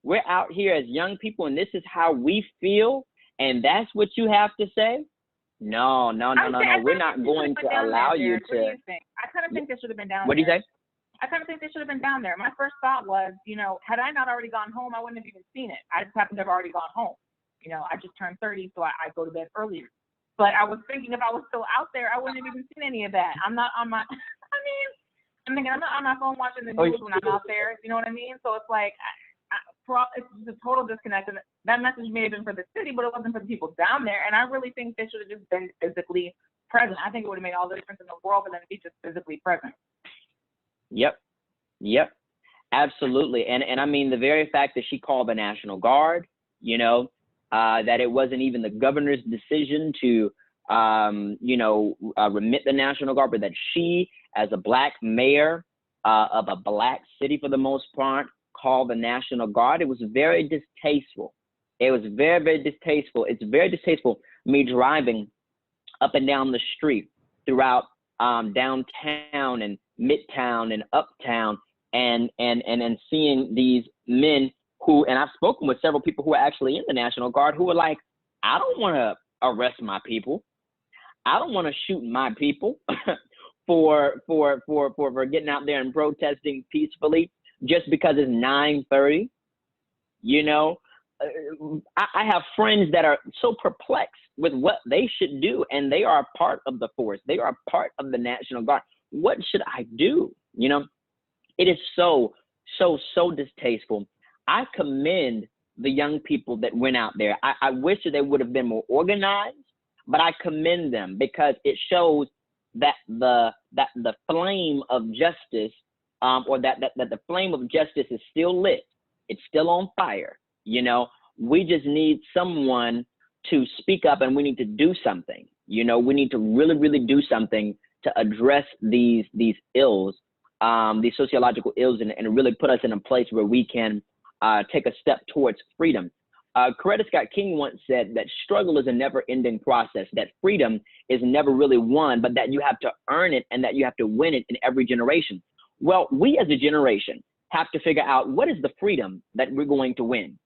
We're out here as young people, and this is how we feel, and that's what you have to say? No. We're not going to allow you to. What do you think? I kind of think they should have been down there. What do you say? I kind of think they should have been down there. My first thought was, had I not already gone home, I wouldn't have even seen it. I just happened to have already gone home. I just turned 30, so I go to bed earlier. But I was thinking if I was still out there, I wouldn't have even seen any of that. I'm not on my, I'm thinking I'm not on my phone watching the news when I'm out there. You know what I mean? So it's like, it's just a total disconnect. And that message may have been for the city, but it wasn't for the people down there. And I really think they should have just been physically present. I think it would have made all the difference in the world for them to be just physically present. Yep. Absolutely. And I mean, the very fact that she called the National Guard, that it wasn't even the governor's decision to, remit the National Guard, but that she, as a Black mayor of a Black city for the most part, called the National Guard. It was very distasteful. It was very, very distasteful. It's very distasteful, me driving up and down the street throughout downtown and midtown and uptown, and seeing these men who, and I've spoken with several people who are actually in the National Guard who are like, I don't want to arrest my people. I don't want to shoot my people for getting out there and protesting peacefully just because it's 9:30. You know, I have friends that are so perplexed with what they should do, and they are a part of the force. They are a part of the National Guard. What should I do? You know, it is so distasteful. I commend the young people that went out there. I wish that they would have been more organized, but I commend them because it shows that the flame of justice, or that the flame of justice is still lit. It's still on fire. You know, we just need someone to speak up, and we need to do something. You know, we need to really do something to address these ills, these sociological ills, and really put us in a place where we can take a step towards freedom. Coretta Scott King once said that struggle is a never-ending process, that freedom is never really won, but that you have to earn it and that you have to win it in every generation. Well, we as a generation have to figure out what is the freedom that we're going to win,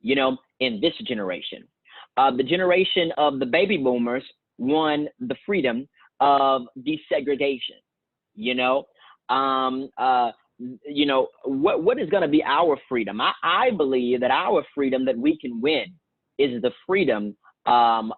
you know, in this generation. The generation of the baby boomers won the freedom of desegregation, you know. You know, what is going to be our freedom? I believe that our freedom that we can win is the freedom of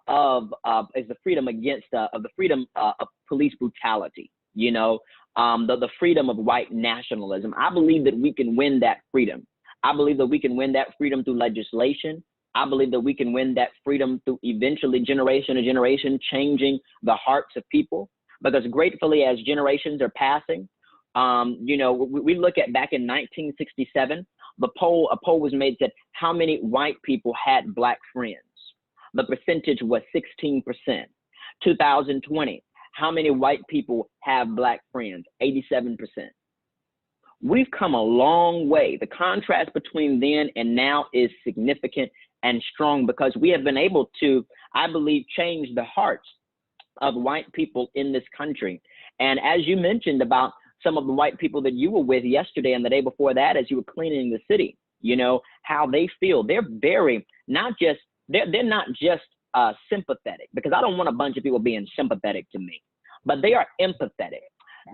police brutality, you know, the freedom of white nationalism. I believe that we can win that freedom. I believe that we can win that freedom through legislation. I believe that we can win that freedom through eventually generation to generation changing the hearts of people, because gratefully as generations are passing, you know, we look at back in 1967, a poll was made that how many white people had black friends. The percentage was 16%. 2020, how many white people have black friends? 87%. We've come a long way. The contrast between then and now is significant and strong because we have been able to, I believe, change the hearts of white people in this country. And as you mentioned about some of the white people that you were with yesterday and the day before that, as you were cleaning the city, you know, how they feel. They're very, they're not just sympathetic, because I don't want a bunch of people being sympathetic to me, but they are empathetic.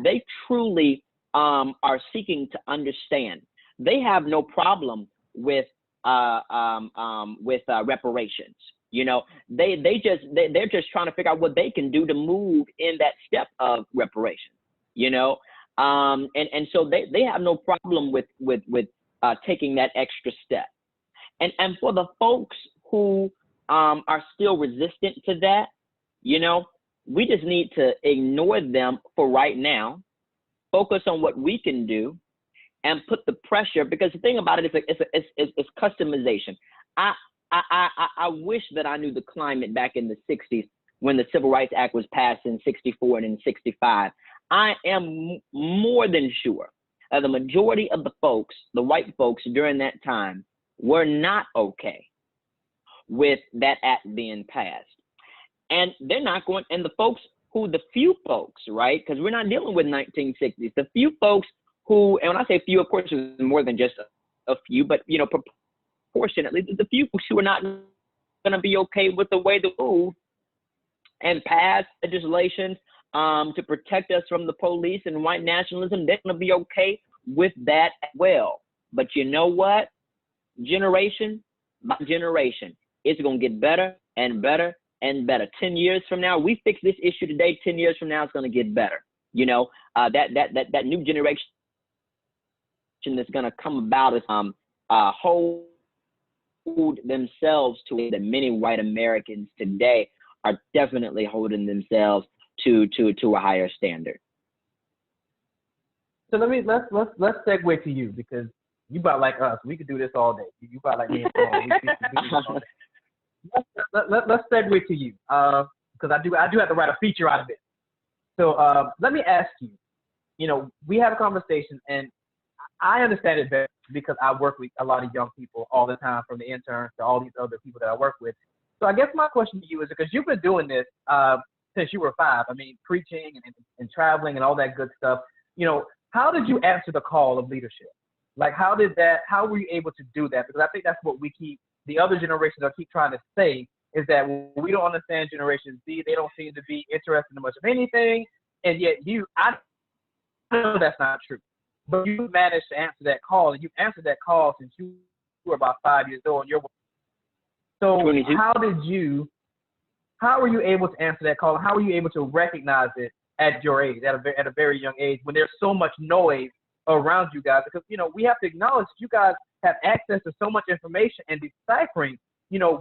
They truly are seeking to understand. They have no problem with reparations. You know, they're just trying to figure out what they can do to move in that step of reparations, you know. And so they have no problem with taking that extra step. And for the folks who are still resistant to that, you know, we just need to ignore them for right now, focus on what we can do, and put the pressure, because the thing about it is it's customization. I wish that I knew the climate back in the 60s when the Civil Rights Act was passed in 64 and in 65. I am more than sure that the majority of the folks, the white folks during that time, were not okay with that act being passed. And they're not going, and the few folks, right? Because we're not dealing with 1960s. The few folks who, and when I say few, of course, it's more than just a few, but, you know, proportionately, the few folks who are not going to be okay with the way they move and pass legislation to protect us from the police and white nationalism, they're going to be okay with that as well. But you know what? Generation by generation, it's going to get better and better and better. 10 years from now, we fix this issue today. 10 years from now, it's going to get better. You know, that new generation that's going to come about is hold themselves to it. That many white Americans today are definitely holding themselves to a higher standard. So let's segue to you, because you about like us. We could do this all day. You about like me and Paul. We could do this all day. Let's segue to you, because I do have to write a feature out of it. So let me ask you. You know, we have a conversation, and I understand it better because I work with a lot of young people all the time, from the interns to all these other people that I work with. So I guess my question to you is, because you've been doing this since you were 5. I mean, preaching and traveling and all that good stuff. You know, how did you answer the call of leadership? Like, how were you able to do that? Because I think that's what the other generations are keep trying to say, is that we don't understand Generation Z. They don't seem to be interested in much of anything. And yet I know that's not true. But you managed to answer that call, and you've answered that call since you were about 5 years old. So 22. how were you able to answer that call? How were you able to recognize it at your age, at a very young age, when there's so much noise around you guys? Because, we have to acknowledge you guys have access to so much information, and deciphering,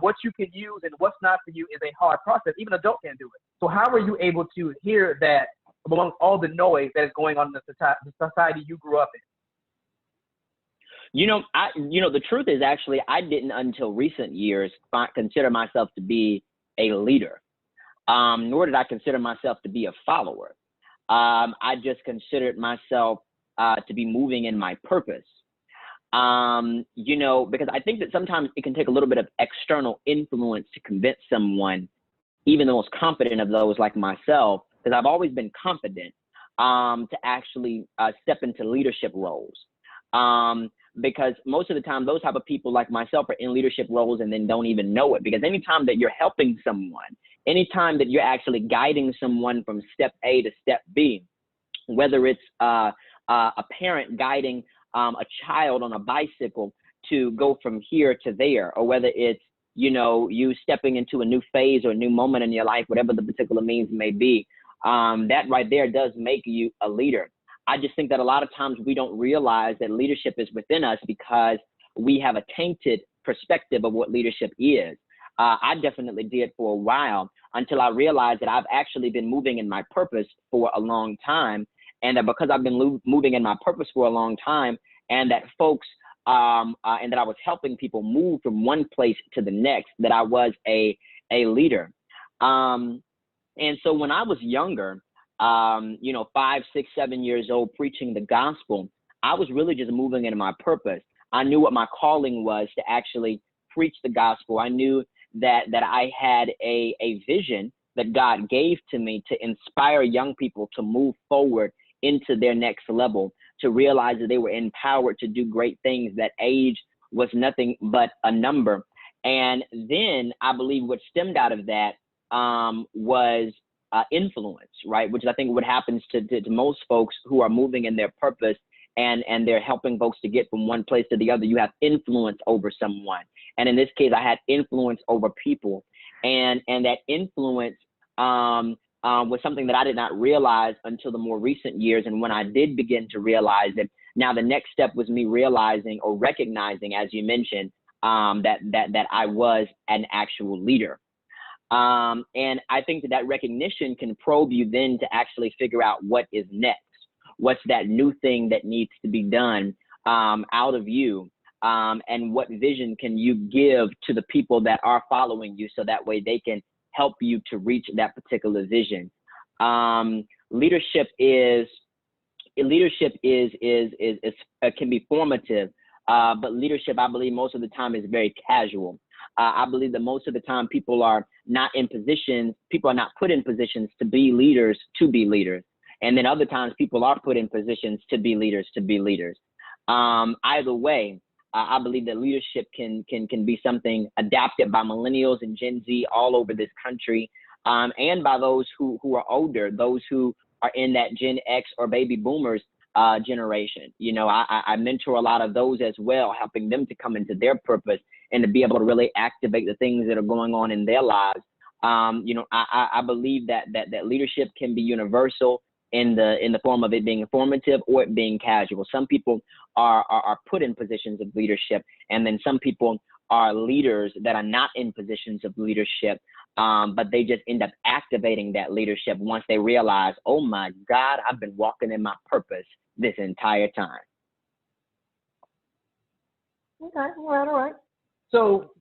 what you can use and what's not for you is a hard process. Even adults can't do it. So how were you able to hear that among all the noise that is going on in the society you grew up in? The truth is, actually, I didn't until recent years consider myself to be a leader, nor did I consider myself to be a follower. I just considered myself to be moving in my purpose. Because I think that sometimes it can take a little bit of external influence to convince someone, even the most confident of those like myself, because I've always been confident, to actually step into leadership roles. Because most of the time, those type of people like myself are in leadership roles and then don't even know it. Because anytime that you're helping someone, anytime that you're actually guiding someone from step A to step B, whether it's a parent guiding a child on a bicycle to go from here to there, or whether it's, you stepping into a new phase or a new moment in your life, whatever the particular means may be, that right there does make you a leader. I just think that a lot of times we don't realize that leadership is within us because we have a tainted perspective of what leadership is. I definitely did for a while, until I realized that I've actually been moving in my purpose for a long time. And that because I've been moving in my purpose for a long time, and that folks, and that I was helping people move from one place to the next, that I was a leader. And so when I was younger, 5, 6, 7 years old, preaching the gospel, I was really just moving into my purpose. I knew what my calling was, to actually preach the gospel. I knew that I had a vision that God gave to me to inspire young people to move forward into their next level, to realize that they were empowered to do great things, that age was nothing but a number. And then I believe what stemmed out of that was influence, right? Which I think what happens to most folks who are moving in their purpose, and they're helping folks to get from one place to the other. You have influence over someone. And in this case, I had influence over people. And that influence was something that I did not realize until the more recent years. And when I did begin to realize it, now the next step was me realizing or recognizing, as you mentioned, that I was an actual leader. And I think that recognition can probe you then to actually figure out what is next. What's that new thing that needs to be done out of you? And what vision can you give to the people that are following you, so that way they can help you to reach that particular vision. Leadership can be formative, but leadership, I believe, most of the time is very casual. I believe that most of the time people are not put in positions to be leaders. And then other times people are put in positions to be leaders. Either way, I believe that leadership can be something adapted by millennials and Gen Z all over this country, and by those who are older, those who are in that Gen X or baby boomers generation. I mentor a lot of those as well, helping them to come into their purpose and to be able to really activate the things that are going on in their lives. I believe that leadership can be universal in the form of it being informative or it being casual. Some people are put in positions of leadership, and then some people are leaders that are not in positions of leadership, but they just end up activating that leadership once they realize, oh my God, I've been walking in my purpose this entire time. Okay, all right. So,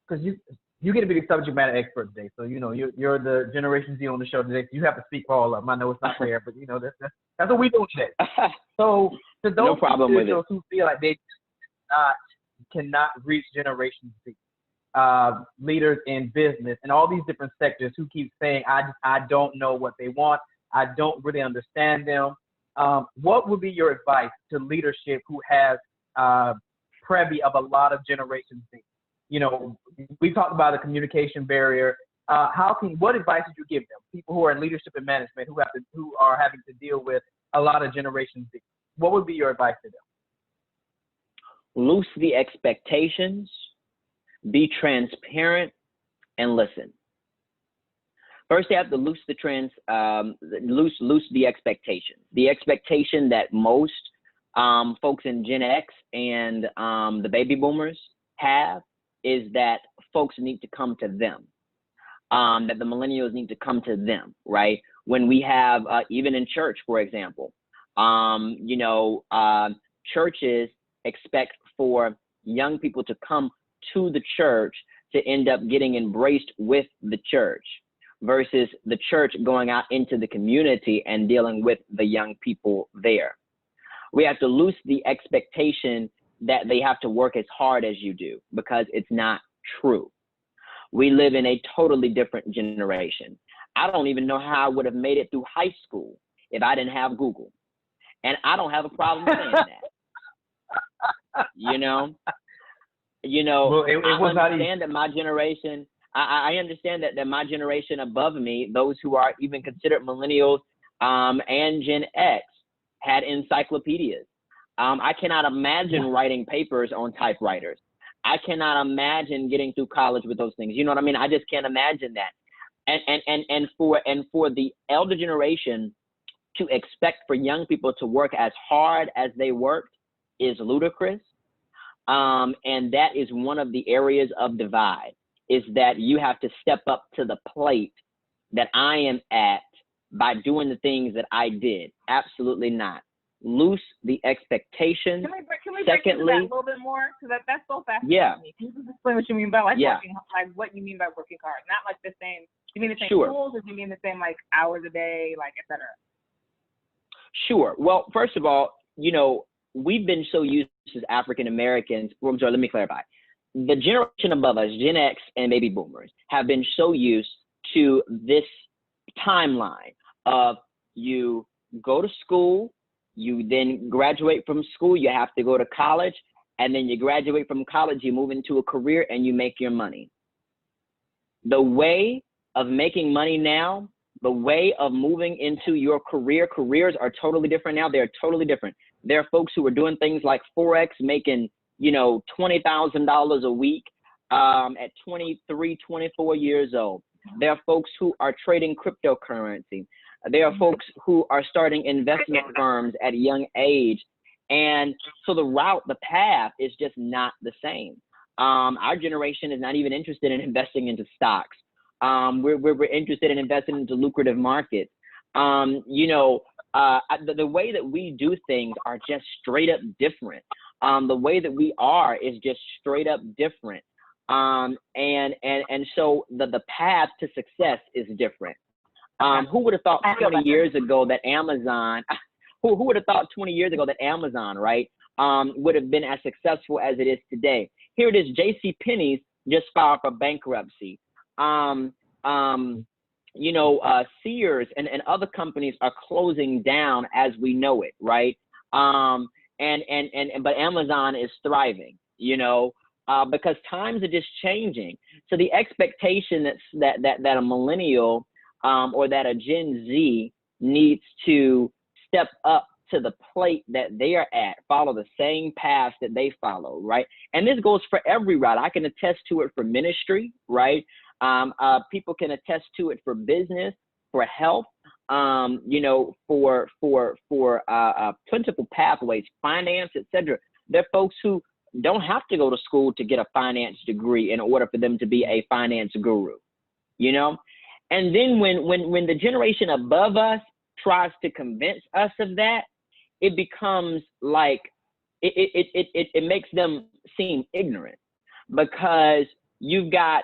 because you get to be the subject matter expert today, so you're the Generation Z on the show today. So you have to speak for all of them. I know it's not fair, but that's what we do today. So to those who feel like they cannot reach Generation Z, leaders in business and all these different sectors who keep saying, I don't know what they want, I don't really understand them. What would be your advice to leadership who has privy of a lot of Generation Z? You know, we talked about the communication barrier. What advice would you give them? People who are in leadership and management who are having to deal with a lot of Generation Z. What would be your advice to them? Loose the expectations, be transparent, and listen. First, you have to loose the expectations. The expectation that most folks in Gen X and the baby boomers have is that folks need to come to them, that the millennials need to come to them, right? When we have, even in church, for example, churches expect for young people to come to the church to end up getting embraced with the church versus the church going out into the community and dealing with the young people there. We have to loose the expectation that they have to work as hard as you do, because it's not true. We live in a totally different generation. I don't even know how I would have made it through high school if I didn't have Google. And I don't have a problem saying that. Well, I understand that my generation, I understand that my generation above me, those who are even considered millennials and Gen X, had encyclopedias. I cannot imagine writing papers on typewriters. I cannot imagine getting through college with those things. You know what I mean? I just can't imagine that. And for the elder generation to expect for young people to work as hard as they worked is ludicrous. And that is one of the areas of divide, is that you have to step up to the plate that I am at by doing the things that I did. Absolutely not. Loose the expectations. Can we break into that a little bit more? Because that's so fascinating to me. Can you just explain what you mean by working, like what you mean by working hard? Not like the same. You mean the same tools, or do you mean the same like hours a day, like et cetera? Sure. Well, first of all, we've been so used as African Americans. Well, I'm sorry, let me clarify. The generation above us, Gen X and baby boomers, have been so used to this timeline of you go to school, you then graduate from school, you have to go to college, and then you graduate from college, you move into a career and you make your money. The way of making money now, the way of moving into your careers are totally different now. They're totally different. There are folks who are doing things like Forex, making, $20,000 a week at 23, 24 years old. There are folks who are trading cryptocurrency. There are folks who are starting investment firms at a young age. And so the path is just not the same. Our generation is not even interested in investing into stocks. We're interested in investing into lucrative markets. The way that we do things are just straight up different. The way that we are is just straight up different. And so the path to success is different. Who would have thought 20 years ago that Amazon, who would have thought 20 years ago that Amazon, right, would have been as successful as it is today? Here it is, JCPenney's just filed for bankruptcy. Sears and other companies are closing down as we know it, right? But Amazon is thriving, because times are just changing. So the expectation that a millennial or that a Gen Z needs to step up to the plate that they are at, follow the same paths that they follow, right? And this goes for every route. I can attest to it for ministry, right? People can attest to it for business, for health, for principal pathways, finance, etc. There are folks who don't have to go to school to get a finance degree in order for them to be a finance guru, And then when the generation above us tries to convince us of that, it becomes like it makes them seem ignorant, because you've got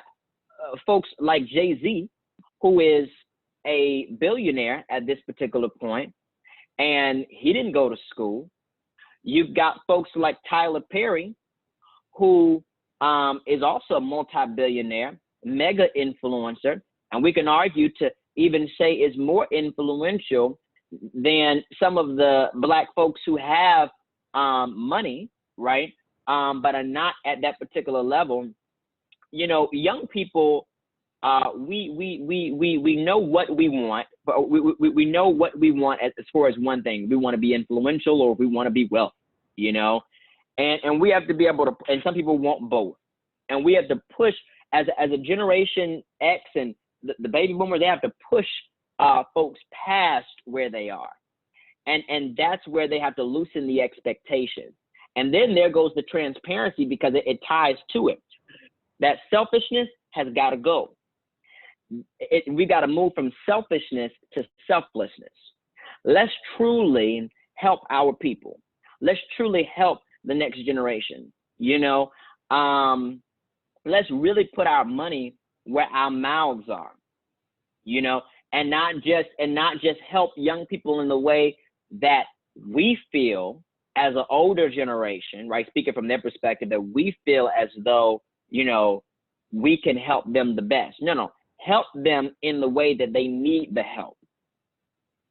folks like Jay-Z, who is a billionaire at this particular point, and he didn't go to school. You've got folks like Tyler Perry, who is also a multi-billionaire, mega influencer, and we can argue to even say is more influential than some of the Black folks who have money, right? But are not at that particular level. You know, young people, we know what we want, but we know what we want as far as one thing. We want to be influential, or we want to be wealthy, you know, and we have to be able to, and some people want both, and we have to push as a Generation X and the baby boomers. They have to push folks past where they are, and that's where they have to loosen the expectations. And then there goes the transparency, because it ties to it. That selfishness has got to go. We got to move from selfishness to selflessness. Let's truly help our people. Let's truly help the next generation. You know, let's really put our money where our mouths are. You know, and not just help young people in the way that we feel as an older generation, right? Speaking from their perspective, that we feel as though, you know, we can help them the best. No, help them in the way that they need the help.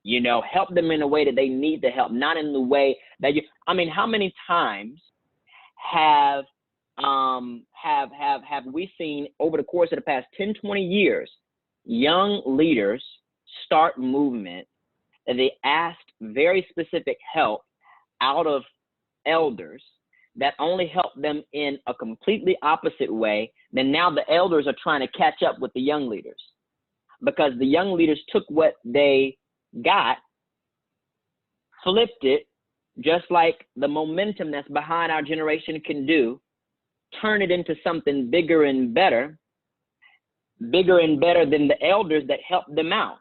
You know, help them in the way that they need the help, not in the way that you. I mean, how many times have we seen over the course of the past 10, 20 years, young leaders start movement and they asked very specific help out of elders that only helped them in a completely opposite way? Then now the elders are trying to catch up with the young leaders, because the young leaders took what they got, flipped it, just like the momentum that's behind our generation can do, turn it into something bigger and better than the elders that helped them out.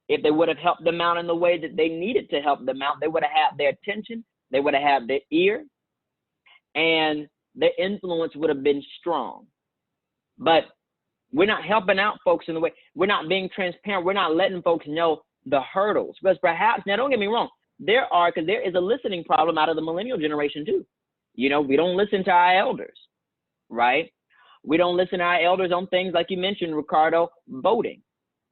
If they would have helped them out in the way that they needed to help them out, they would have had their attention, they would have had their ear, and their influence would have been strong. But we're not helping out folks in the way, we're not being transparent, we're not letting folks know the hurdles. Because perhaps, now don't get me wrong, there is a listening problem out of the millennial generation too. You know, we don't listen to our elders, right? We don't listen to our elders on things like you mentioned, Ricardo, voting.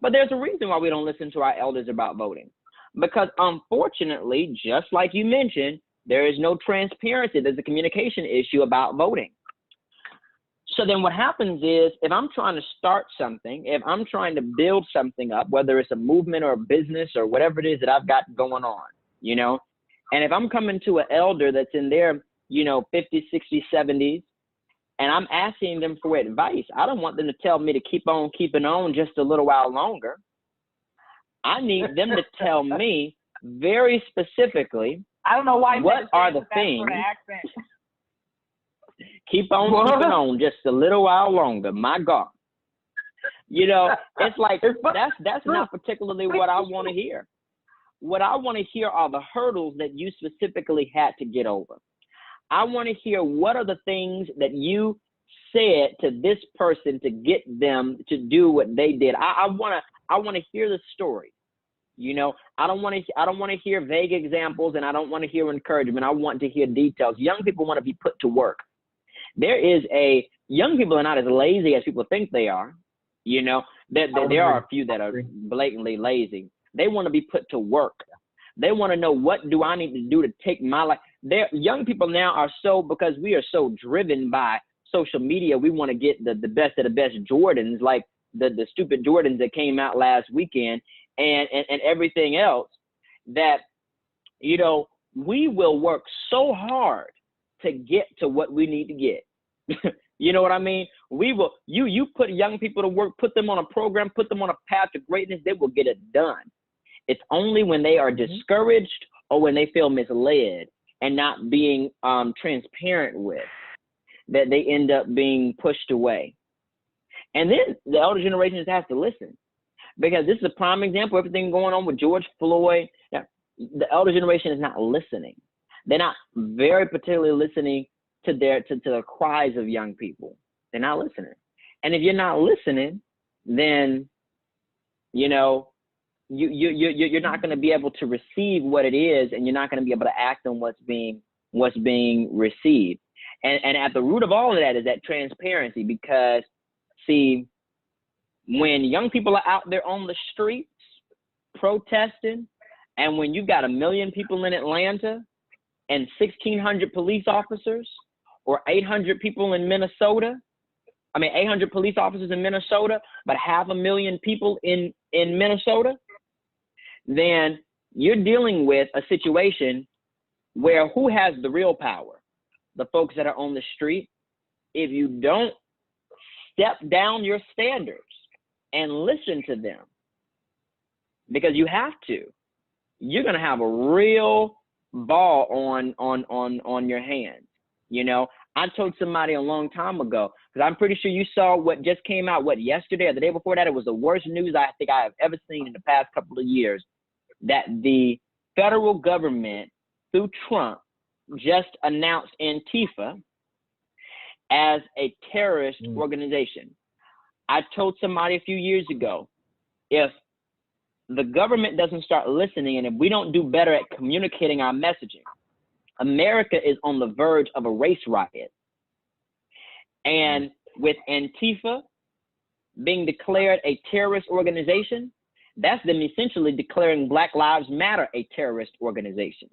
But there's a reason why we don't listen to our elders about voting. Because unfortunately, just like you mentioned, there is no transparency. There's a communication issue about voting. So then what happens is, if I'm trying to start something, if I'm trying to build something up, whether it's a movement or a business or whatever it is that I've got going on, you know, and if I'm coming to an elder that's in their, you know, 50s, 60s, 70s, and I'm asking them for advice, I don't want them to tell me to keep on keeping on just a little while longer. I need them to tell me very specifically, I don't know why. What are the things? Keep on keeping on just a little while longer. My God. You know, it's like that's not particularly what I want to hear. What I want to hear are the hurdles that you specifically had to get over. I want to hear what are the things that you said to this person to get them to do what they did. I want to hear the story. You know, I don't want to hear vague examples, and I don't want to hear encouragement. I want to hear details. Young people want to be put to work. Young people are not as lazy as people think they are. You know, there are a few that are blatantly lazy. They want to be put to work. They want to know, what do I need to do to take my life? Young people now are because we are so driven by social media, we want to get the best of the best Jordans, like the stupid Jordans that came out last weekend, and everything else, that, you know, we will work so hard to get to what we need to get. You know what I mean? We will, you put young people to work, put them on a program, put them on a path to greatness, they will get it done. It's only when they are discouraged or when they feel misled and not being transparent with, that they end up being pushed away. And then the elder generation just has to listen, because this is a prime example. Everything going on with George Floyd, the elder generation is not listening. They're not very particularly listening to the cries of young people. They're not listening. And if you're not listening, then, you know, you're not going to be able to receive what it is, and you're not going to be able to act on what's being received. And at the root of all of that is that transparency, because, see, when young people are out there on the streets protesting, And when you've got 1 million people in Atlanta and 1,600 police officers, or 800 people in Minnesota, 800 police officers in Minnesota, but 500,000 people in Minnesota, then you're dealing with a situation where who has the real power? The folks that are on the street. If you don't step down your standards and listen to them, because you have to, you're going to have a real ball on your hands. I told somebody a long time ago, because I'm pretty sure you saw what just came out, yesterday or the day before that. It was the worst news I think I have ever seen in the past couple of years, that the federal government, through Trump, just announced Antifa as a terrorist organization. I told somebody a few years ago, if the government doesn't start listening and if we don't do better at communicating our messaging, America is on the verge of a race riot. And with Antifa being declared a terrorist organization, that's them essentially declaring Black Lives Matter a terrorist organization.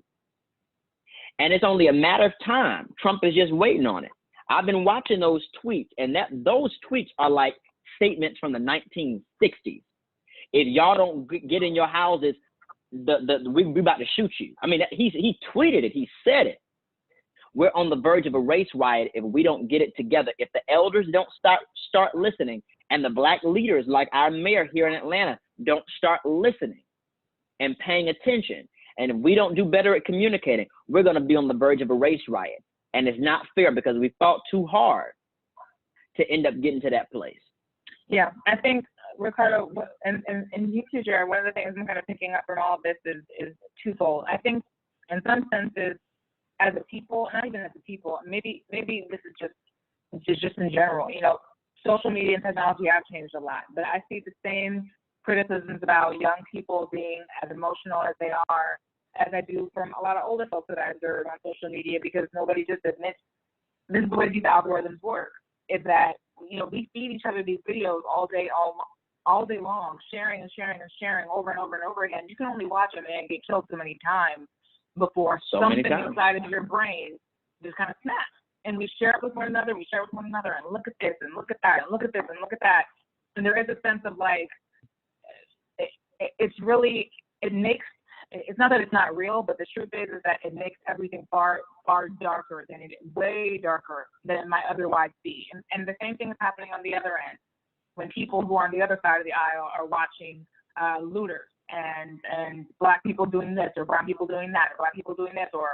And it's only a matter of time. Trump is just waiting on it. I've been watching those tweets, and those tweets are like statements from the 1960s. If y'all don't get in your houses, we about to shoot you. He tweeted it. He said it. We're on the verge of a race riot if we don't get it together. If the elders don't start listening, and the Black leaders like our mayor here in Atlanta don't start listening and paying attention, and if we don't do better at communicating, we're going to be on the verge of a race riot. And it's not fair because we fought too hard to end up getting to that place. Yeah, I think, Ricardo, and you too, Jared, one of the things I'm kind of picking up from all of this is twofold. I think in some senses, as a people, not even as a people, maybe this is just in general, social media and technology have changed a lot, but I see the same criticisms about young people being as emotional as they are as I do from a lot of older folks that I observe on social media, because nobody just admits this is the way these algorithms work. Is that, we feed each other these videos all day long, sharing and sharing and sharing over and over and over again. You can only watch a man get killed so many times before something inside of your brain just kind of snaps. And we share it with one another, and look at this, and look at that, and look at this, and look at that. And there is a sense of like, it's not that it's not real, but the truth is that it makes everything far, far darker than way darker than it might otherwise be. And the same thing is happening on the other end, when people who are on the other side of the aisle are watching looters and Black people doing this, or brown people doing that, or Black people doing this, or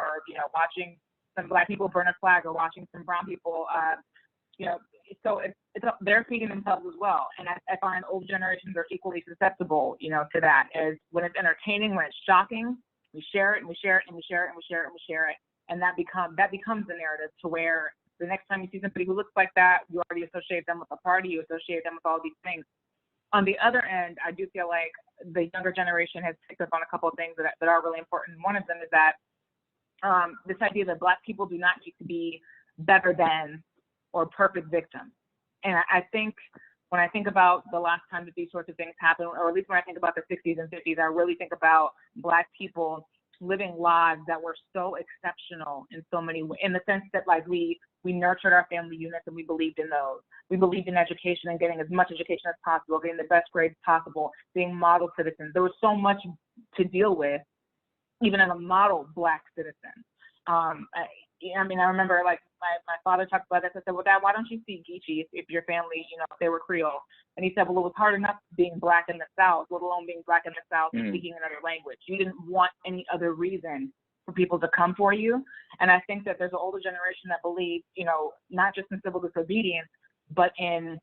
watching some Black people burn a flag, or watching some brown people, so they're feeding themselves as well. And I find older generations are equally susceptible, to that. As when it's entertaining, when it's shocking, we share it and we share it and we share it and we share it and we share it, and that becomes the narrative, to where the next time you see somebody who looks like that, you already associate them with a party, you associate them with all these things. On the other end, I do feel like the younger generation has picked up on a couple of things that are really important. One of them is that this idea that Black people do not need to be better than or perfect victims. And I think when I think about the last time that these sorts of things happened, or at least when I think about the 60s and 50s, I really think about Black people living lives that were so exceptional in so many ways, in the sense that like we nurtured our family units and we believed in those. We believed in education and getting as much education as possible, getting the best grades possible, being model citizens. There was so much to deal with, even as a model Black citizen. I remember like my father talked about this. I said, well, Dad, why don't you speak Geechee if your family, if they were Creole? And he said, well, it was hard enough being Black in the South, let alone being Black in the South and speaking another language. You didn't want any other reason for people to come for you. And I think that there's an older generation that believes, not just in civil disobedience, but in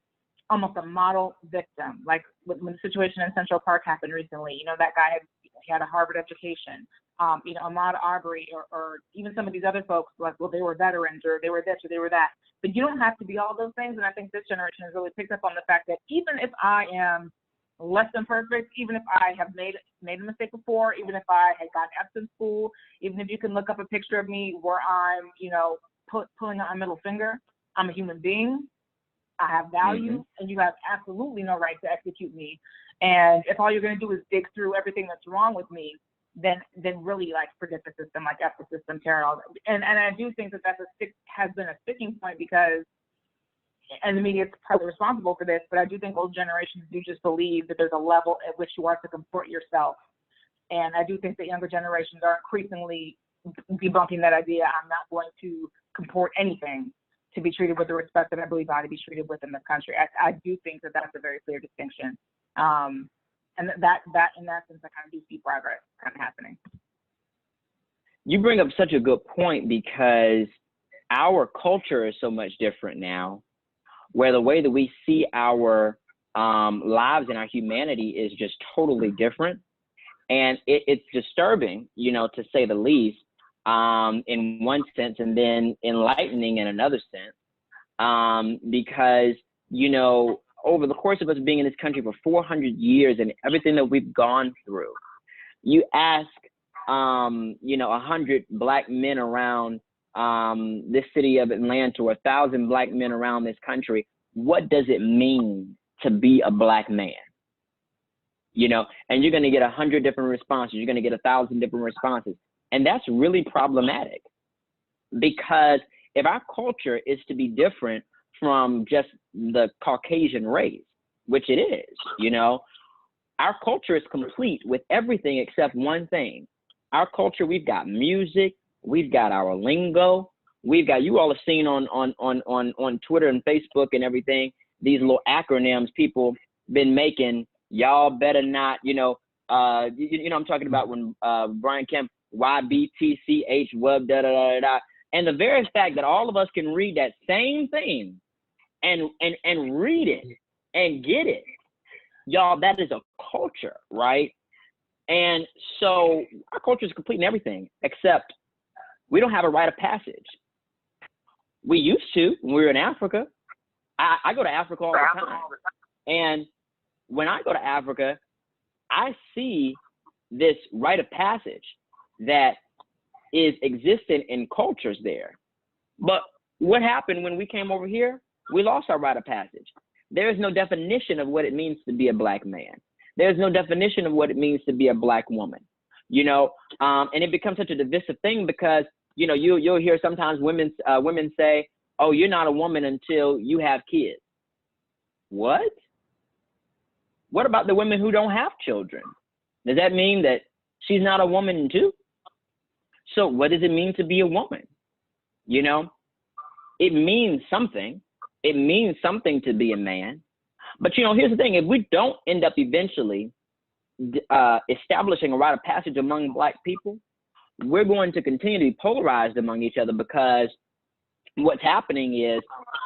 almost a model victim. Like when the situation in Central Park happened recently, that guy had a Harvard education. Ahmaud Arbery or even some of these other folks, like, well, they were veterans or they were this or they were that. But you don't have to be all those things. And I think this generation has really picked up on the fact that even if I am less than perfect, even if I have made a mistake before, even if I had gotten F's in school, even if you can look up a picture of me where I'm, pulling out my middle finger, I'm a human being. I have value, and you have absolutely no right to execute me. And if all you're going to do is dig through everything that's wrong with me, than really like forget the system, like F the system, tear it all. And I do think that has been a sticking point because, and the media is partly responsible for this, but I do think old generations do just believe that there's a level at which you are to comport yourself. And I do think that younger generations are increasingly debunking that idea. I'm not going to comport anything to be treated with the respect that I believe I ought to be treated with in this country. I do think that that's a very clear distinction. And that in that sense, I kind of do see progress kind of happening. You bring up such a good point because our culture is so much different now, where the way that we see our lives and our humanity is just totally different. And it's disturbing, you know, to say the least, in one sense, and then enlightening in another sense, because, you know, over the course of us being in this country for 400 years and everything that we've gone through, you ask, you know, 100 Black men around this city of Atlanta or 1,000 Black men around this country, what does it mean to be a Black man? You know, and you're going to get 100 different responses. You're going to get 1,000 different responses. And that's really problematic because if our culture is to be different from just the Caucasian race, which it is, you know, our culture is complete with everything except one thing. Our culture, we've got music, we've got our lingo, we've got, you all have seen on Twitter and Facebook and everything, these little acronyms people been making. Y'all better not, you know, I'm talking about when Brian Kemp, YBTCH, wub, da da da da, and the very fact that all of us can read that same thing and read it and get it, y'all, that is a culture, right? And so our culture is complete in everything except we don't have a rite of passage. We used to when we were in Africa. I go to Africa all the time, and when I go to Africa, I see this rite of passage that is existent in cultures there. But what happened when we came over here? We lost our rite of passage. There is no definition of what it means to be a Black man. There's no definition of what it means to be a Black woman, you know, and it becomes such a divisive thing because, you know, you'll hear sometimes women say, oh, you're not a woman until you have kids. What? What about the women who don't have children? Does that mean that she's not a woman too? So what does it mean to be a woman? You know, it means something. It means something to be a man. But, you know, here's the thing. If we don't end up eventually establishing a rite of passage among Black people, we're going to continue to be polarized among each other because what's happening is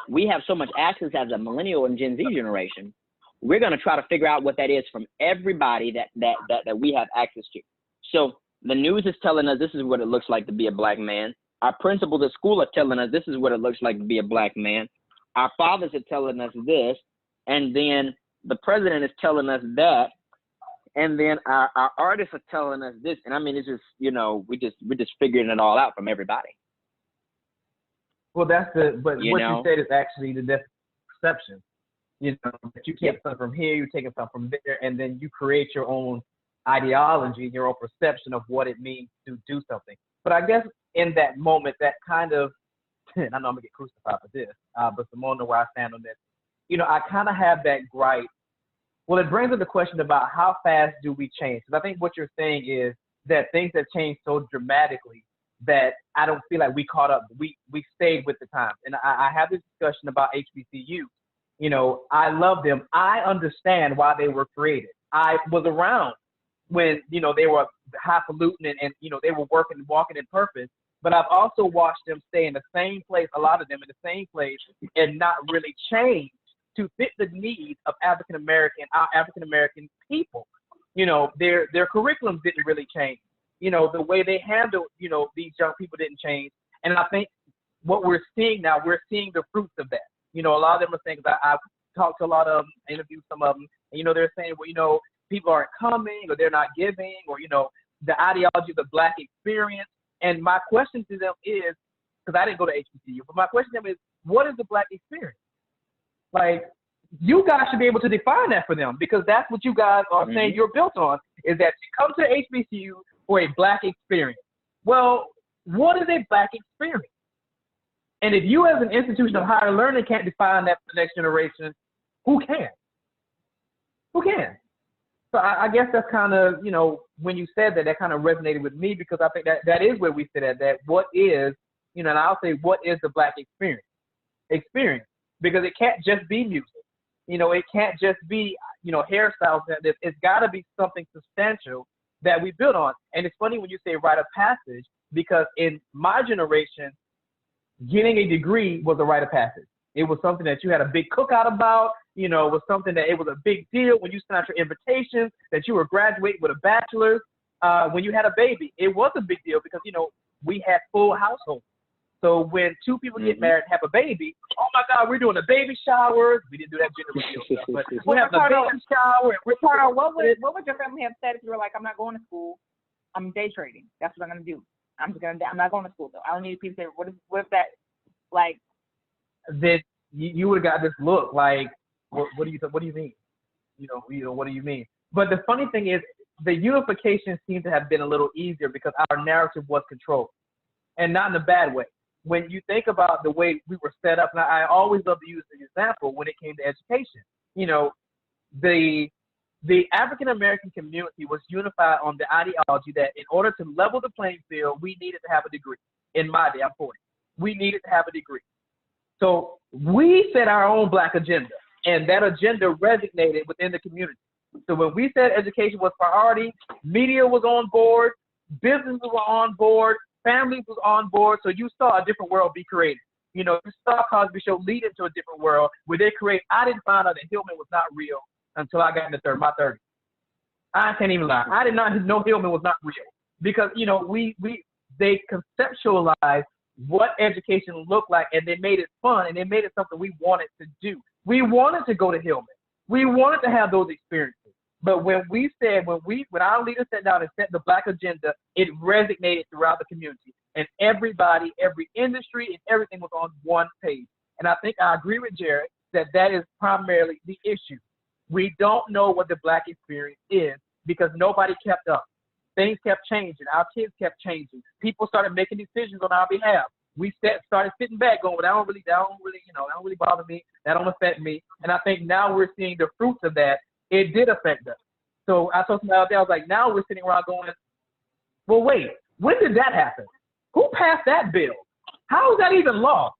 we have so much access as a millennial and Gen Z generation. We're going to try to figure out what that is from everybody that we have access to. So the news is telling us this is what it looks like to be a Black man. Our principals at school are telling us this is what it looks like to be a Black man. Our fathers are telling us this, and then the president is telling us that, and then our artists are telling us this. And I mean, it's just, you know, we're just figuring it all out from everybody. Well, but you said is actually the perception. You know, that you take something from here, you take something from there, and then you create your own ideology, your own perception of what it means to do something. But I guess in that moment, that kind of, and I know I'm gonna get crucified for this, but Simone knows where I stand on this. You know, I kind of have that gripe. Well, it brings up the question about how fast do we change? Because I think what you're saying is that things have changed so dramatically that I don't feel like we caught up. We stayed with the times. And I have this discussion about HBCU. You know, I love them. I understand why they were created. I was around when, you know, they were highfalutin and you know, they were walking in purpose. But I've also watched them stay in the same place, a lot of them in the same place, and not really change to fit the needs of African American people. You know, their curriculums didn't really change. You know, the way they handle, you know, these young people didn't change. And I think what we're seeing now, we're seeing the fruits of that. You know, a lot of them are saying, I've talked to a lot of them, interviewed some of them, and, you know, they're saying, well, you know, people aren't coming or they're not giving, or, you know, the ideology of the Black experience. And my question to them is, because I didn't go to HBCU, but my question to them is, what is the Black experience? Like, you guys should be able to define that for them, because that's what you guys are saying you're built on, is that you come to HBCU for a Black experience. Well, what is a Black experience? And if you as an institution of higher learning can't define that for the next generation, who can? Who can? So I guess that's kind of, you know, when you said that, that kind of resonated with me, because I think that is where we sit at that. What is, you know, and I'll say, what is the Black experience? Because it can't just be music. You know, it can't just be, you know, hairstyles. It's got to be something substantial that we build on. And it's funny when you say rite of passage, because in my generation, getting a degree was a rite of passage. It was something that you had a big cookout about. You know, it was something that it was a big deal when you sent out your invitations that you were graduating with a bachelor's. When you had a baby, it was a big deal because, you know, we had full households. So when two people get married and have a baby, oh my God, we're doing a baby shower. We didn't do that gender reveal stuff, but we're having a baby shower. Ricardo, what would your family have said if you were like, I'm not going to school, I'm day trading. That's what I'm gonna do. I'm not going to school though. I don't need people to say, what if that, like? That you would have got this look like, what do you mean? You know, what do you mean? But the funny thing is, the unification seemed to have been a little easier because our narrative was controlled, and not in a bad way. When you think about the way we were set up, and I always love to use the example when it came to education. You know, the African American community was unified on the ideology that in order to level the playing field, we needed to have a degree. In my day, I'm 40. We needed to have a degree. So we set our own Black agenda, and that agenda resonated within the community. So when we said education was priority, media was on board, businesses were on board, families was on board. So you saw a different world be created. You know, you saw Cosby Show lead into a different world where they create. I didn't find out that Hillman was not real until I got into my 30s. I can't even lie. I did not know Hillman was not real because, you know, they conceptualized what education looked like, and they made it fun, and they made it something we wanted to do. We wanted to go to Hillman. We wanted to have those experiences. But when our leaders sat down and set the Black agenda, it resonated throughout the community. And everybody, every industry, and everything was on one page. And I think I agree with Jared that is primarily the issue. We don't know what the Black experience is because nobody kept up. Things kept changing. Our kids kept changing. People started making decisions on our behalf. We started sitting back going, well, that don't really bother me. That don't affect me. And I think now we're seeing the fruits of that. It did affect us. So I told somebody out there, I was like, now we're sitting around going, well, wait, when did that happen? Who passed that bill? How is that even law?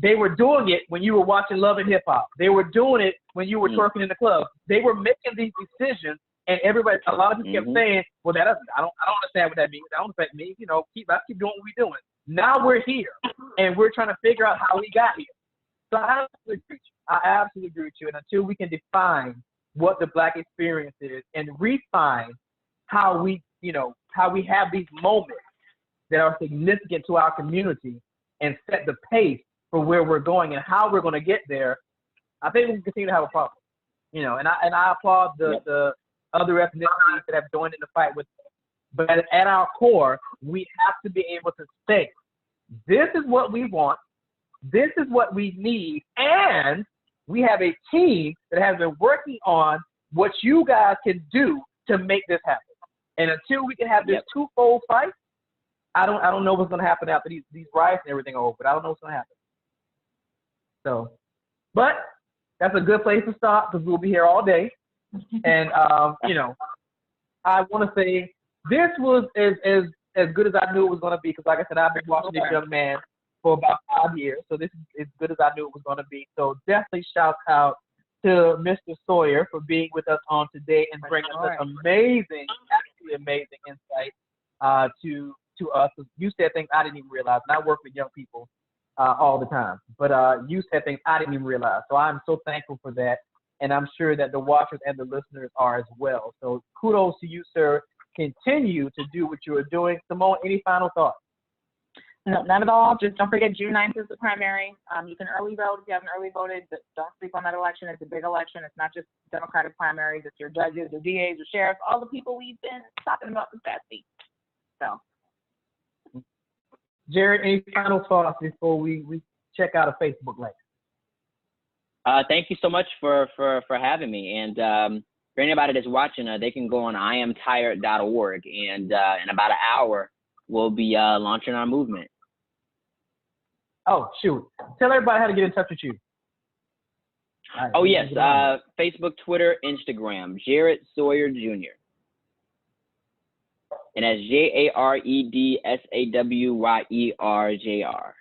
They were doing it when you were watching Love and Hip Hop. They were doing it when you were twerking in the club. They were making these decisions, and a lot of people kept saying, well, I don't understand what that means. That don't affect me. You know, let's keep doing what we're doing. Now we're here, and we're trying to figure out how we got here. So I absolutely agree with you. And until we can define what the Black experience is and refine how we have these moments that are significant to our community and set the pace for where we're going and how we're going to get there, I think we can continue to have a problem. You know, and I applaud the other ethnicities that have joined in the fight with us. But at our core, we have to be able to say, this is what we want, this is what we need, and we have a team that has been working on what you guys can do to make this happen. And until we can have this twofold fight, I don't know what's going to happen after these riots and everything are over. But I don't know what's going to happen. So, but that's a good place to stop because we'll be here all day. And you know, I want to say this was as good as I knew it was going to be because, like I said, I've been watching this young man for about 5 years. So this is as good as I knew it was going to be. So definitely shout out to Mr. Sawyer for being with us on today and bringing such amazing, absolutely amazing insight to us. You said things I didn't even realize, and I work with young people all the time. But you said things I didn't even realize. So I'm so thankful for that, and I'm sure that the watchers and the listeners are as well. So kudos to you, sir. Continue to do what you are doing. Simone, any final thoughts? No, not at all. Just don't forget June 9th is the primary. You can early vote if you haven't early voted, but don't sleep on that election. It's a big election. It's not just Democratic primaries. It's your judges, your DAs, your sheriffs, all the people we've been talking about this past week. So, Jared, any final thoughts before we check out a Facebook link? Thank you so much for having me. And for anybody that's watching, they can go on IamTired.org, and in about an hour, we'll be launching our movement. Oh, shoot. Tell everybody how to get in touch with you. Right, oh, yes. Facebook, Twitter, Instagram, Jared Sawyer Jr. And that's JaredSawyerJr.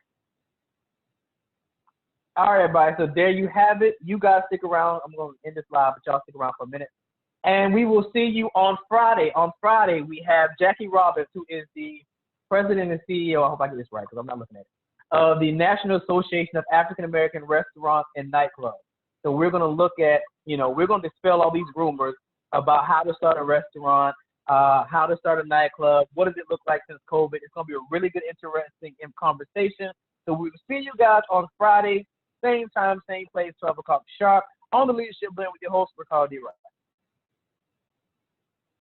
All right, everybody. So there you have it. You guys stick around. I'm going to end this live, but y'all stick around for a minute. And we will see you on Friday. On Friday, we have Jackie Roberts, who is the president and CEO, I hope I get this right because I'm not looking at it, of the National Association of African American Restaurants and Nightclubs. So we're going to look at, we're going to dispel all these rumors about how to start a restaurant, how to start a nightclub, what does it look like since COVID. It's going to be a really good, interesting conversation. So we will see you guys on Friday, same time, same place, 12 o'clock sharp, on the Leadership Blend with your host, Ricardo D.